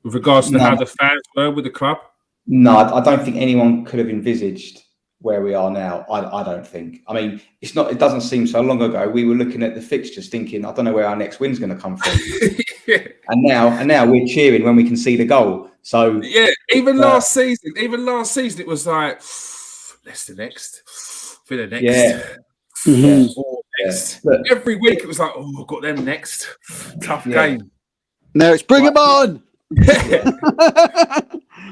with regards to how the fans were with the club? No, I don't think anyone could have envisaged where we are now. I don't think. I mean, it's not. It doesn't seem so long ago. We were looking at the fixtures, thinking, I don't know where our next win's going to come from. Yeah. And now we're cheering when we can see the goal. So yeah, even last season, it was like Leicester next, Villa next, or next. Yeah. Every week it was like, oh, I've got them next. Tough game. No, it's bring them on.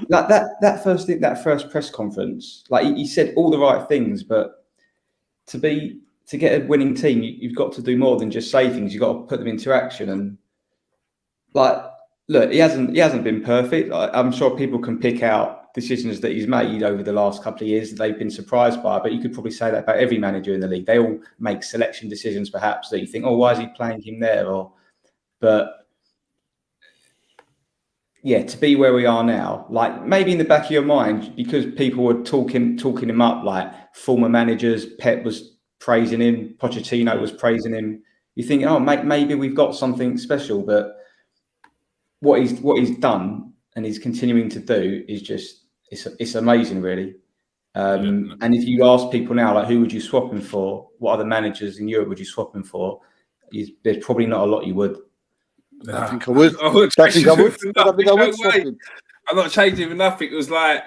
Like that first press conference, like he said all the right things, but to get a winning team, you've got to do more than just say things. You've got to put them into action. And like, look, he hasn't been perfect. I'm sure people can pick out decisions that he's made over the last couple of years that they've been surprised by, but you could probably say that about every manager in the league. They all make selection decisions, perhaps, that you think, oh, why is he playing him there? But yeah, to be where we are now, like maybe in the back of your mind, because people were talking him up, like former managers, Pep was praising him, Pochettino was praising him. You think, oh, maybe we've got something special. But what he's done and he's continuing to do is just it's amazing, really. And if you ask people now, like, who would you swap him for? What other managers in Europe would you swap him for? There's probably not a lot you would. I think I would. I think I would swap him. I'm not changing with nothing. It was like,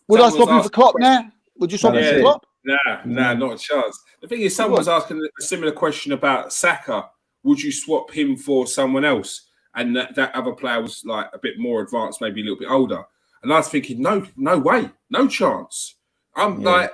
would I swap him for Klopp now? Would you swap him for Klopp? Nah, not a chance. The thing is, someone was asking a similar question about Saka. Would you swap him for someone else? And that other player was like a bit more advanced, maybe a little bit older. And I was thinking, no way, no chance. Like,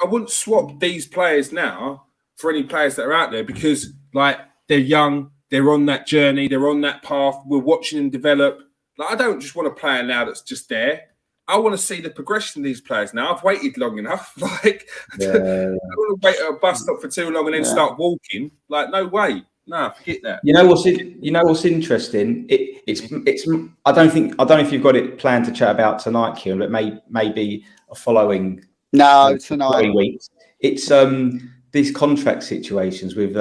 I wouldn't swap these players now for any players that are out there because, like, they're young. They're on that journey. They're on that path. We're watching them develop. Like, I don't just want a player now that's just there. I want to see the progression of these players now. I've waited long enough. Like, I don't want to wait at a bus stop for too long and then start walking. Like, no way. No, forget that. You know what's interesting? It's. I don't know if you've got it planned to chat about tonight, Kieron, but maybe a following. No, tonight. Weeks. It's these contract situations with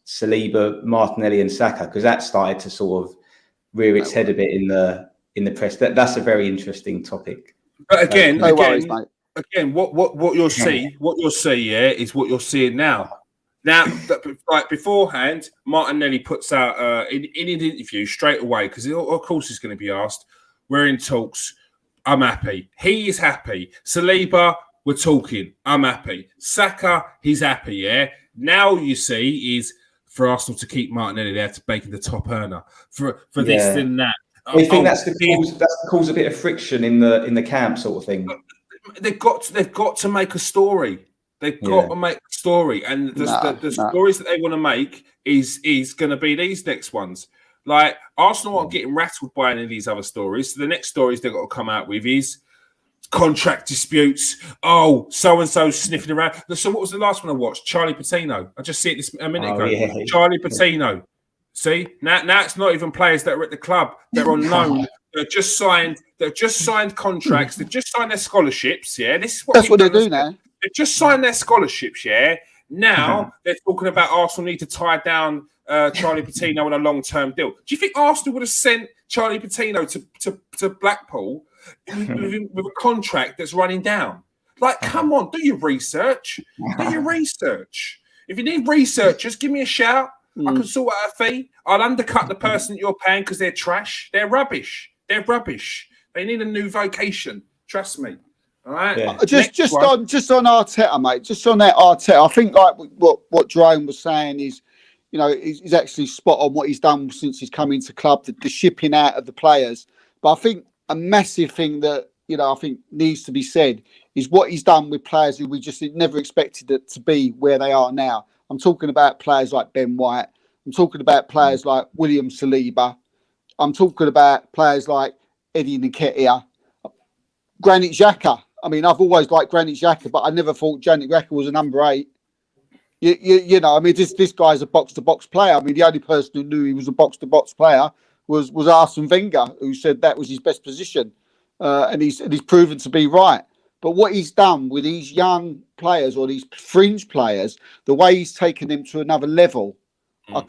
Saliba, Martinelli, and Saka, because that started to sort of rear its head a bit in the press. That's a very interesting topic. But again, no worries, mate. Again, what you'll see, is what you're seeing now. Now, like beforehand, Martinelli puts out in an interview straight away because of course he's going to be asked. We're in talks. I'm happy. He is happy. Saliba, we're talking. I'm happy. Saka, he's happy. Yeah. Now you see is for Arsenal to keep Martinelli there to make the top earner for this and that. I think that's the cause a bit of friction in the camp, sort of thing. They've got to make a story. They've got to make a story, and the stories that they want to make is going to be these next ones. Like, Arsenal aren't getting rattled by any of these other stories. So the next stories they've got to come out with is contract disputes. Oh, so-and-so sniffing around. So what was the last one I watched? Charlie Patino. I just see it this a minute ago. Yeah. Charlie Patino. See? Now it's not even players that are at the club. They're on loan. They've just signed contracts. They've just signed their scholarships. Yeah, that's what they do now. They've just signed their scholarships. Yeah. Now they're talking about Arsenal need to tie down Charlie Patino on a long-term deal. Do you think Arsenal would have sent Charlie Patino to Blackpool with a contract that's running down? Like, come on, do your research. Do your research. If you need researchers, give me a shout. I can sort out a fee. I'll undercut the person that you're paying because they're trash. They're rubbish. They need a new vocation. Trust me. All right. Yeah. Just on Arteta, mate. Just on that Arteta, I think like what Jerome was saying is, you know, he's actually spot on what he's done since he's come into club, the shipping out of the players. But I think a massive thing that, you know, I think needs to be said is what he's done with players who we just never expected it to be where they are now. I'm talking about players like Ben White. I'm talking about players like William Saliba. I'm talking about players like Eddie Nketiah, Granit Xhaka. I mean, I've always liked Granit Xhaka, but I never thought Granit Xhaka was a number 8. You know, I mean, this guy's a box-to-box player. I mean, the only person who knew he was a box-to-box player was Arsene Wenger, who said that was his best position, and he's proven to be right. But what he's done with these young players or these fringe players, the way he's taken them to another level, that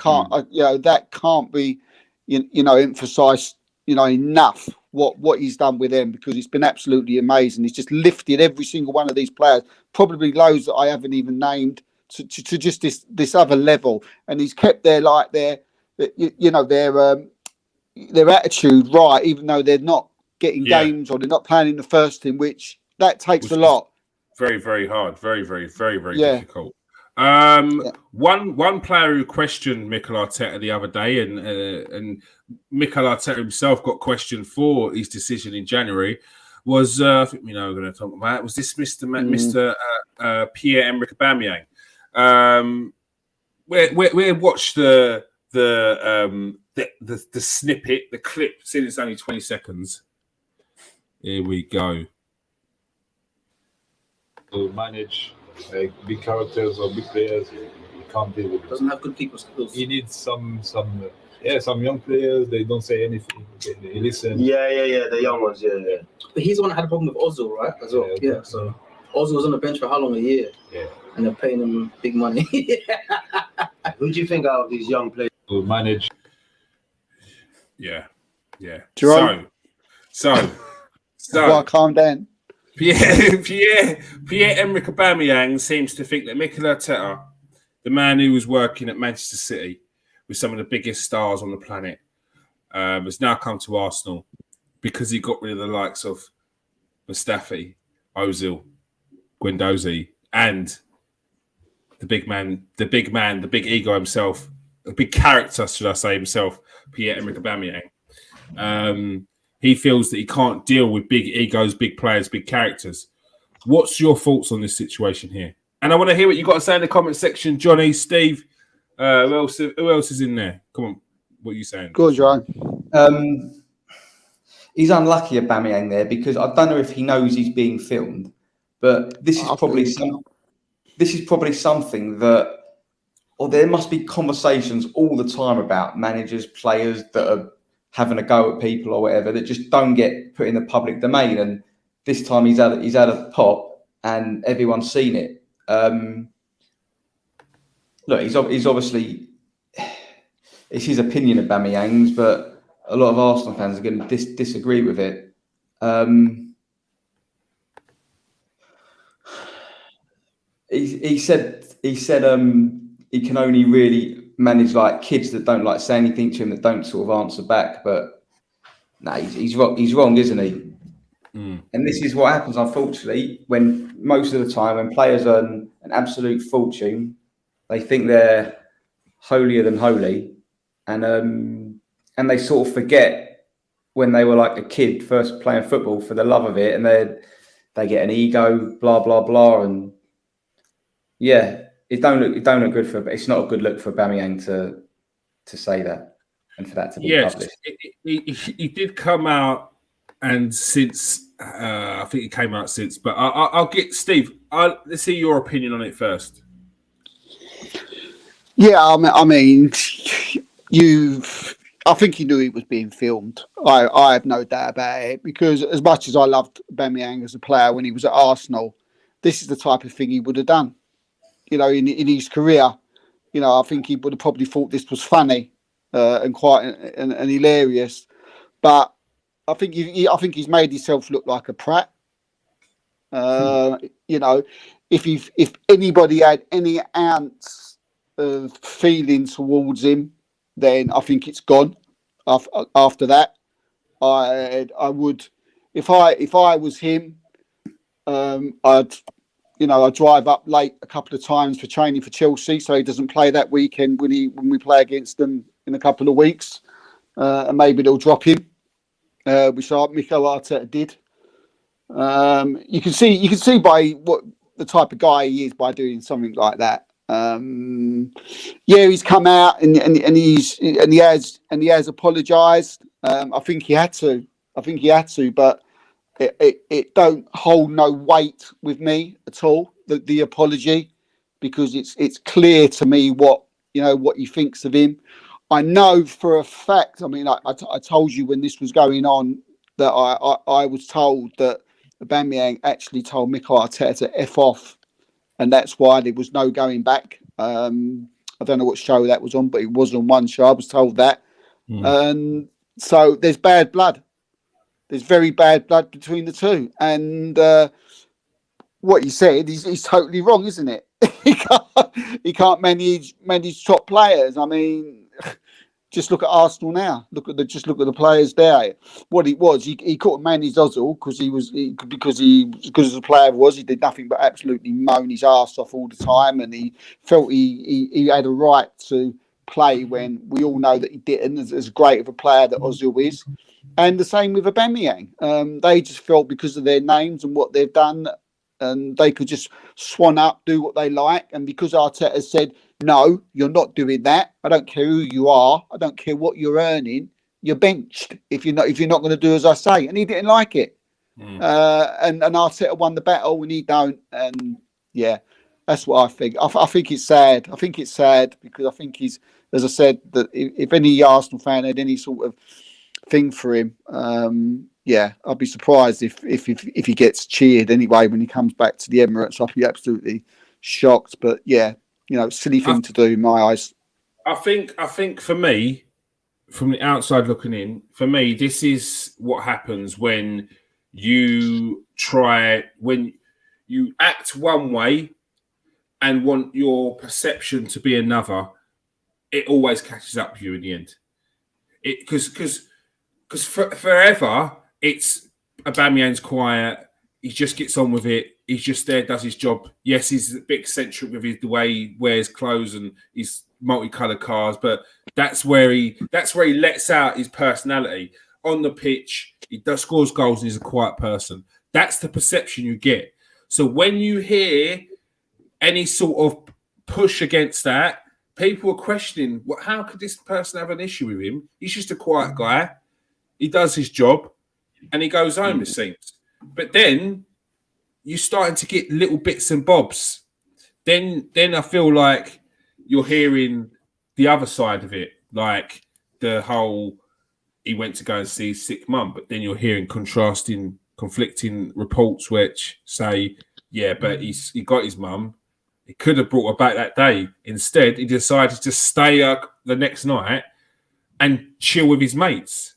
can't be, emphasised, enough. what he's done with them, because it's been absolutely amazing. He's just lifted every single one of these players, probably loads that I haven't even named, to just this other level, and he's kept their their attitude right, even though they're not getting games or they're not playing in the first team, which takes a lot. Very, very hard. Very, very, very, very difficult. Yeah. One player who questioned Mikel Arteta the other day, and Mikel Arteta himself got questioned for his decision in January, was I think we know we're going to talk about, was this Mr. Pierre-Emerick Aubameyang. We watched the snippet, the clip, since it's only 20 seconds. Here we go. To manage big characters or big players, you can't deal with it. Doesn't have good people skills. He needs some young players. They don't say anything. They listen. Yeah. The young ones, yeah. But he's the one that had a problem with Ozil, right? As well. Yeah. So Ozil was on the bench for how long? A year. Yeah. And they're paying him big money. Who do you think out of these young players To manage. Yeah. Jerome? So Well, calm down. Pierre-Emerick Aubameyang seems to think that Mikel Arteta, the man who was working at Manchester City with some of the biggest stars on the planet, has now come to Arsenal because he got rid of the likes of Mustafi, Ozil, Guendouzi, and the big ego himself, the big character, should I say himself, Pierre-Emerick Aubameyang. He feels that he can't deal with big egos, big players, big characters. What's your thoughts on this situation here? And I want to hear what you've got to say in the comment section. Johnny, Steve, who else is in there? Come on, what are you saying? Go on, Jerome. He's unlucky, Aubameyang, there, because I don't know if he knows he's being filmed, but this is probably something that, or there must be conversations all the time about managers, players that are having a go at people or whatever that just don't get put in the public domain. And this time he's had a pop and everyone's seen it. Look, he's obviously, it's his opinion of Aubameyang's, but a lot of Arsenal fans are going to disagree with it. He said he can only really manage like kids that don't like say anything to him, that don't sort of answer back. But no, he's wrong, isn't he? And this is what happens, unfortunately, when most of the time when players earn an absolute fortune, they think they're holier than holy, and they sort of forget when they were like a kid first playing football for the love of it, and they get an ego, blah blah blah, and yeah, it don't look good for. It's not a good look for Aubameyang to say that and for that to be published. He did come out, and since I think he came out since, but I'll get Steve. Let's see your opinion on it first. Yeah, I mean, I think he knew he was being filmed. I have no doubt about it, because as much as I loved Aubameyang as a player when he was at Arsenal, this is the type of thing he would have done. You know, in his career, you know, I think he would have probably thought this was funny and quite and hilarious. But I think he's made himself look like a prat. You know, if anybody had any ounce of feeling towards him, then I think it's gone. After that, I would, if I was him, I'd drive up late a couple of times for training for Chelsea, so he doesn't play that weekend when we play against them in a couple of weeks, and maybe they'll drop him, which Mikel Arteta did. You can see by what the type of guy he is by doing something like that. He's come out and he has apologised. I think he had to, but it don't hold no weight with me at all, the apology, because it's clear to me what he thinks of him. I know for a fact. I mean, I told you when this was going on that I was told that Aubameyang actually told Mikel Arteta to F off, and that's why there was no going back. I don't know what show that was on, but it was on one show. I was told that. And so there's bad blood. There's very bad blood between the two, and what you said is totally wrong, isn't it? he can't manage top players. I mean, just look at Arsenal now. Look at the players there. What it was, he couldn't manage Ozil because as a player was, he did nothing but absolutely moan his arse off all the time, and he felt he had a right to play when we all know that he didn't, as great of a player that Ozil is. And the same with Aubameyang. They just felt because of their names and what they've done, and they could just swan up, do what they like. And because Arteta said, no, you're not doing that. I don't care who you are. I don't care what you're earning. You're benched if you're not going to do as I say. And he didn't like it. And Arteta won the battle and he don't. And yeah, that's what I think. I think it's sad. I think it's sad because I think he's, as I said, that if any Arsenal fan had any sort of thing for him, yeah, I'd be surprised if he gets cheered anyway when he comes back to the Emirates. I'd be absolutely shocked. But yeah, silly thing to do in my eyes. I think for me, from the outside looking in, for me, this is what happens when you act one way and want your perception to be another. It always catches up with you in the end. Because forever it's Aubameyang's quiet. He just gets on with it. He's just there, does his job. Yes, he's a bit eccentric with the way he wears clothes and his multicolored cars, but that's where he lets out his personality on the pitch. He scores goals and he's a quiet person. That's the perception you get. So when you hear any sort of push against that, people are questioning, how could this person have an issue with him? He's just a quiet guy. He does his job and he goes home, it seems. But then you're starting to get little bits and bobs. Then I feel like you're hearing the other side of it, like the whole he went to go and see his sick mum, but then you're hearing conflicting reports which say, yeah, but he got his mum. He could have brought her back that day. Instead, he decided to stay up the next night and chill with his mates.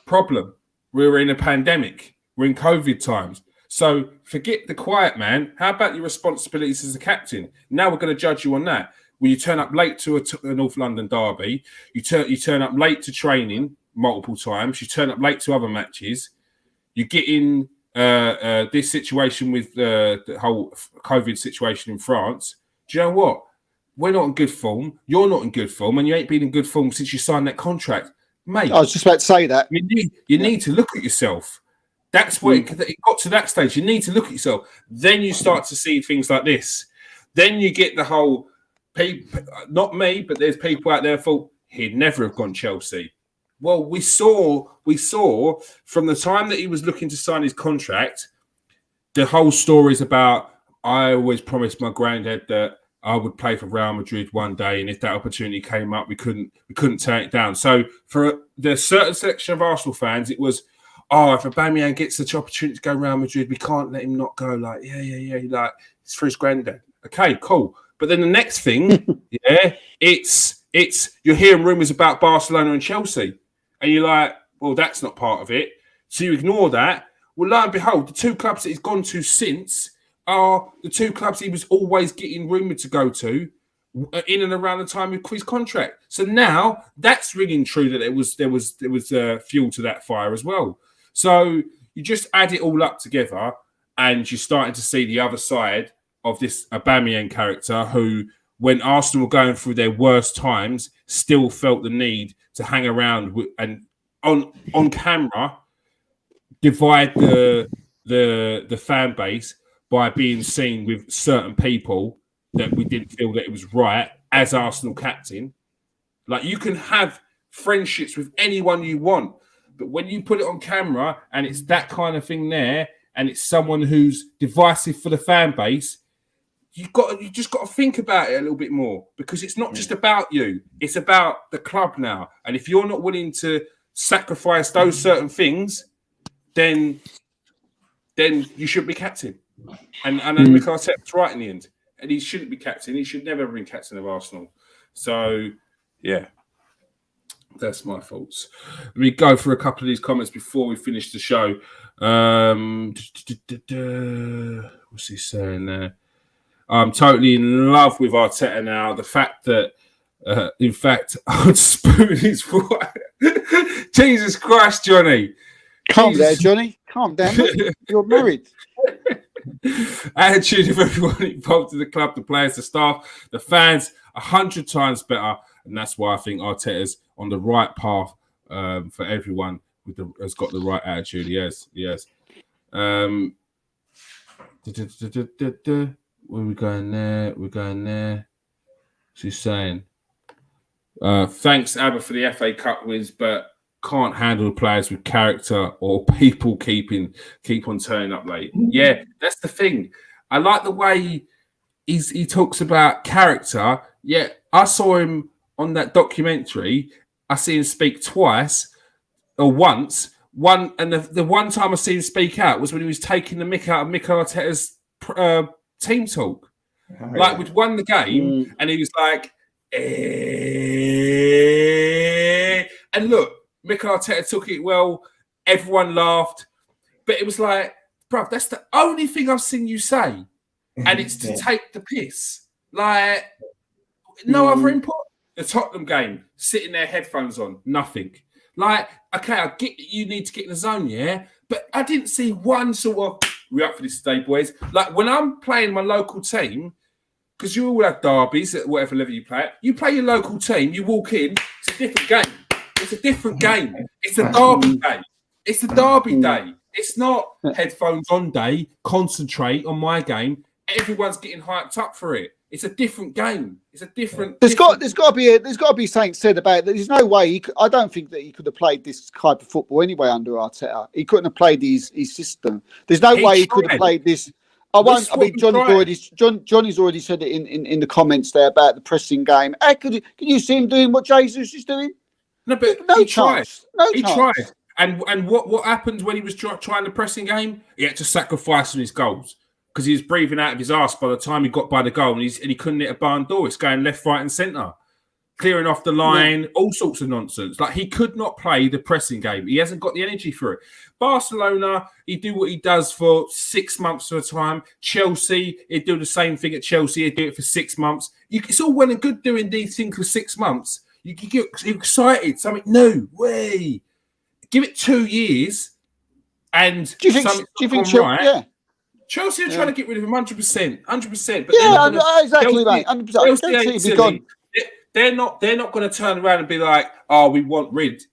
Problem. We're in a pandemic. We're in COVID times. So forget the quiet man. How about your responsibilities as a captain? Now we're going to judge you on that. When you turn up late to a North London derby, you turn up late to training multiple times. You turn up late to other matches. You get in this situation with the whole COVID situation in France. Do you know what? We're not in good form. You're not in good form, and you ain't been in good form since you signed that contract, mate. I was just about to say that. You need to look at yourself. That's where it got to that stage. You need to look at yourself. Then you start to see things like this. Then you get the whole people, not me, but there's people out there who thought he'd never have gone Chelsea. Well, we saw from the time that he was looking to sign his contract, the whole stories about, I always promised my granddad that I would play for Real Madrid one day, and if that opportunity came up, we couldn't turn it down. So for the certain section of Arsenal fans, it was, if Aubameyang gets the opportunity to go Real Madrid, we can't let him not go. Like, yeah, like it's for his granddad. Okay, cool. But then the next thing, it's you're hearing rumours about Barcelona and Chelsea, and you're like, well, that's not part of it. So you ignore that. Well, lo and behold, the two clubs that he's gone to since are the two clubs he was always getting rumoured to go to in and around the time of his contract. So now that's ringing true that there was fuel to that fire as well. So you just add it all up together, and you're starting to see the other side of this Aubameyang character who, when Arsenal were going through their worst times, still felt the need to hang around and on camera divide the fan base by being seen with certain people that we didn't feel that it was right as Arsenal captain. Like, you can have friendships with anyone you want, but when you put it on camera and it's that kind of thing there, and it's someone who's divisive for the fan base, you just got to think about it a little bit more, because it's not just about you; it's about the club now. And if you're not willing to sacrifice those certain things, then you shouldn't be captain. And Mikel Arteta's right in the end, and he shouldn't be captain. He should never have been captain of Arsenal. So, yeah. That's my thoughts. Let me go for a couple of these comments before we finish the show. What's he saying there? I'm totally in love with Arteta now. The fact that, in fact, I'd spoon his foot. Jesus Christ, Johnny. Calm down, Johnny. Calm down. Mate. You're married. Attitude of everyone involved in the club, the players, the staff, the fans, 100 times better. And that's why I think Arteta's on the right path for everyone has got the right attitude. Yes. Where we going there? We're going there. She's saying, thanks, Abba, for the FA Cup wins, but can't handle the players with character or people keep on turning up late. Yeah, that's the thing. I like the way he talks about character. Yeah, I saw him on that documentary. I see him speak twice or once. The one time I see him speak out was when he was taking the mick out of Mikel Arteta's team talk. Like we'd won the game, and he was like, and look, Mikel Arteta took it well. Everyone laughed, but it was like, bruv, that's the only thing I've seen you say, and it's to take the piss. Like no other input. The Tottenham game, sitting there, headphones on, nothing. Like, okay, I get you need to get in the zone, yeah, but I didn't see one sort of, we're up for this today, boys. Like, when I'm playing my local team, because you all have derbies at whatever level you play at, you play your local team, you walk in, it's a different game. It's a different game. It's a derby day. It's a derby day. It's not headphones on day, concentrate on my game. Everyone's getting hyped up for it. It's a different game. It's a different. There's got to be something said about that. There's no way I don't think that he could have played this type of football anyway under Arteta. He couldn't have played his system. There's no way he could have played this. Johnny's already said it in the comments there about the pressing game. Can you see him doing what Jesus is doing? No, but no he chance. He tried. And what happened when he was trying the pressing game? He had to sacrifice on his goals. Because he was breathing out of his arse by the time he got by the goal, and he couldn't hit a barn door. It's going left, right, and centre, clearing off the line, all sorts of nonsense. Like he could not play the pressing game. He hasn't got the energy for it. Barcelona, he do what he does for 6 months at a time. Chelsea, he'd do the same thing at Chelsea. He'd do it for 6 months. It's all well and good doing these things for 6 months. You get excited, something new. Way, give it 2 years, and do you think Chelsea? Right, yeah. Chelsea are trying to get rid of him 100%. But exactly, mate. 100%. They're not going to turn around and be like, "Oh, we want rid."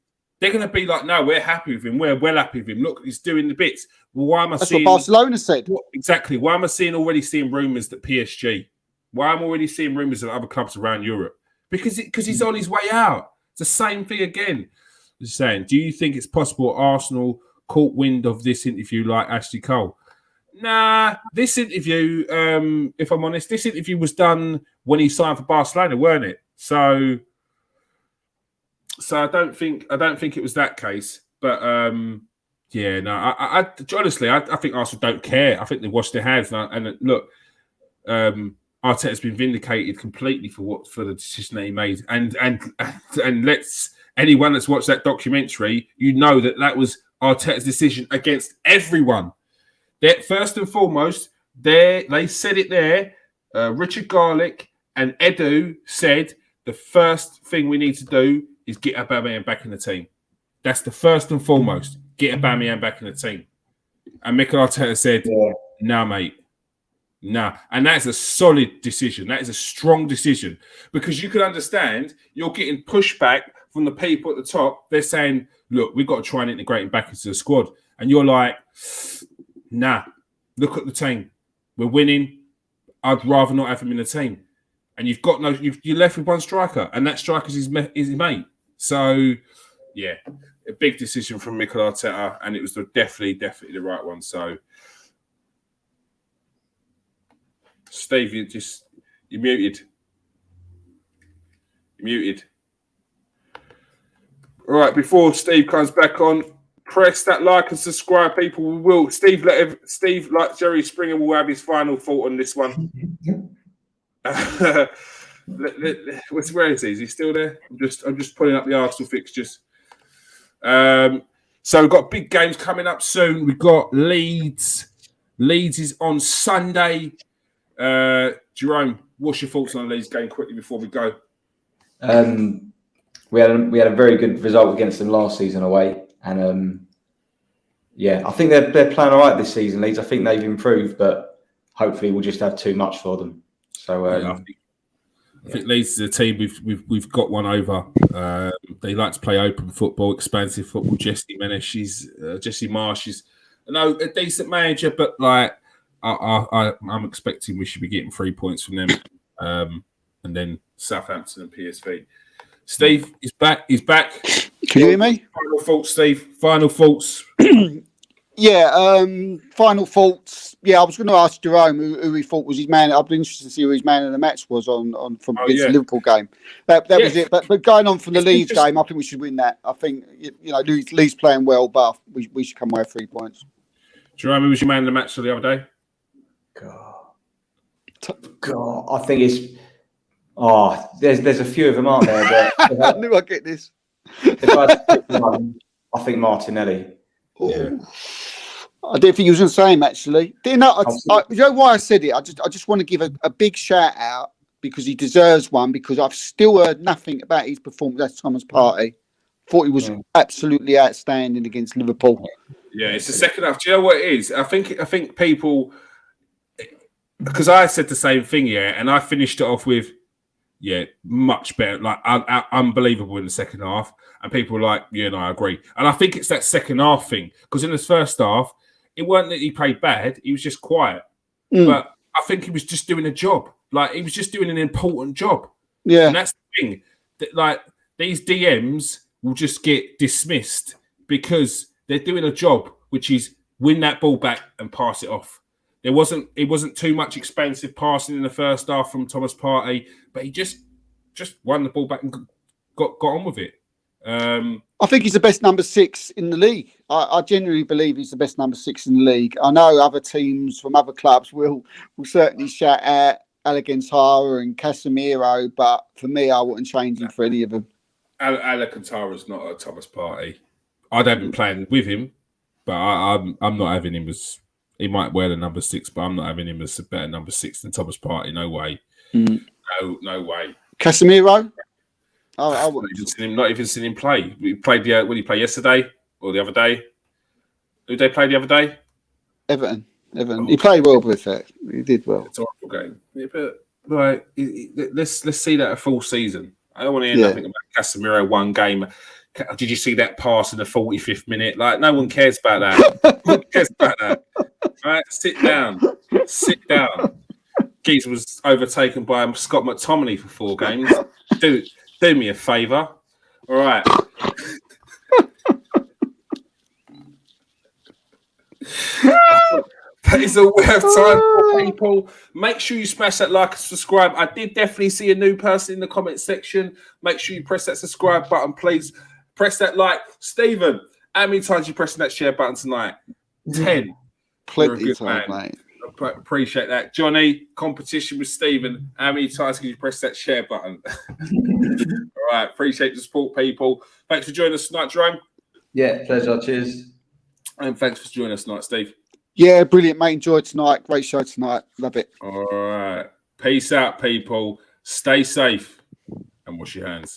They're going to be like, "No, we're happy with him. We're well happy with him. Look, he's doing the bits." Well, why am I That's seeing? What Barcelona said. Exactly. Why am I already seeing rumours that PSG? Why am I already seeing rumours of other clubs around Europe? Because he's on his way out. It's the same thing again. Just saying. Do you think it's possible Arsenal caught wind of this interview like Ashley Cole? Nah, this interview, if I'm honest, this interview was done when he signed for Barcelona, weren't it? So I don't think it was that case. But yeah, no, I honestly, I think Arsenal don't care. I think they wash their hands. And look, Arteta's been vindicated completely for the decision that he made. And let's anyone that's watched that documentary, you know that was Arteta's decision against everyone. That first and foremost, they said it there. Richard Garlick and Edu said the first thing we need to do is get Aubameyang back in the team. That's the first and foremost. Get Aubameyang back in the team. And Mikel Arteta said, "No, mate, no." And that's a solid decision. That is a strong decision because you can understand you're getting pushback from the people at the top. They're saying, "Look, we've got to try and integrate him back into the squad," and you're like, "Nah, look at the team. We're winning. I'd rather not have him in the team." And you're left with one striker, and that striker's his mate. So, yeah, a big decision from Mikel Arteta, and it was definitely the right one. So, Steve, you're muted. You're muted. All right, before Steve comes back on, press that like and subscribe, people. We will. Steve, like Jerry Springer, will have his final thought on this one. Where is he? Is he still there? I'm just pulling up the Arsenal fixtures. So we've got big games coming up soon. We've got Leeds. Leeds is on Sunday. Jerome, what's your thoughts on the Leeds game quickly before we go? We had a very good result against them last season away, and I think they're playing all right this season. Leeds, I think they've improved, but hopefully we'll just have too much for them. So I think Leeds is a team we've got one over. They like to play open football, expansive football. Jesse Marsh is a decent manager, but like I'm expecting we should be getting 3 points from them, and then Southampton and PSV. Steve is back. He's back. Can you hear me? Final thoughts, Steve. Final thoughts. Final thoughts. Yeah, I was going to ask Jerome who he thought was his man. I'd be interested to see who his man of the match was from the Liverpool game. That was it. But going on from the Leeds game, I think we should win that. I think Leeds playing well, but we should come away with 3 points. Jerome, who was your man of the match the other day? God, I think it's. There's a few of them, aren't there? But I knew I'd get this. If I had to pick one, I think Martinelli. Yeah. I didn't think you was going to say him, actually. You know why I said it? I just want to give a big shout out because he deserves one, because I've still heard nothing about his performance at Thomas Partey. Thought he was absolutely outstanding against Liverpool. Yeah, it's the second half. Do you know what it is? I think people, because I said the same thing, and I finished it off with, much better, like unbelievable in the second half. And people were like, I agree. And I think it's that second half thing, because in his first half, it weren't that he played bad, he was just quiet. But I think he was just doing a job. Like, he was just doing an important job. Yeah. And that's the thing. That, like, these DMs will just get dismissed because they're doing a job, which is win that ball back and pass it off. It wasn't too much expensive passing in the first half from Thomas Partey, but he just won the ball back and got on with it. I think he's the best number 6 in the league. I genuinely believe he's the best number 6 in the league. I know other teams from other clubs will certainly shout out Alcantara and Casemiro, but for me, I wouldn't change him for any of them. Alcantara's not a Thomas Partey. I'd have him playing with him, but I'm not having him as. He might wear the number 6, but I'm not having him as a better number 6 than Thomas Partey. No way. No way. Casemiro? I not even seen him play. We played when he played yesterday or the other day. Who did they play the other day? Everton. He played well with it. He did well. It's a horrible game. Yeah, but right, let's see that a full season. I don't want to hear nothing about Casemiro one game. Did you see that pass in the 45th minute? Like, no one cares about that. No one cares about that. Right, sit down. Geese was overtaken by Scott McTominay for 4 games. Do me a favour. All right. That is all we have time for, people. Make sure you smash that like and subscribe. I did definitely see a new person in the comment section. Make sure you press that subscribe button, please. Press that like. Stephen, how many times are you pressing that share button tonight? 10. Plenty of time, mate. I appreciate that. Johnny, competition with Stephen. How many times can you press that share button? All right. Appreciate the support, people. Thanks for joining us tonight, Jerome. Yeah, pleasure. Cheers. And thanks for joining us tonight, Steve. Yeah, brilliant, mate. Enjoyed tonight. Great show tonight. Love it. All right. Peace out, people. Stay safe and wash your hands.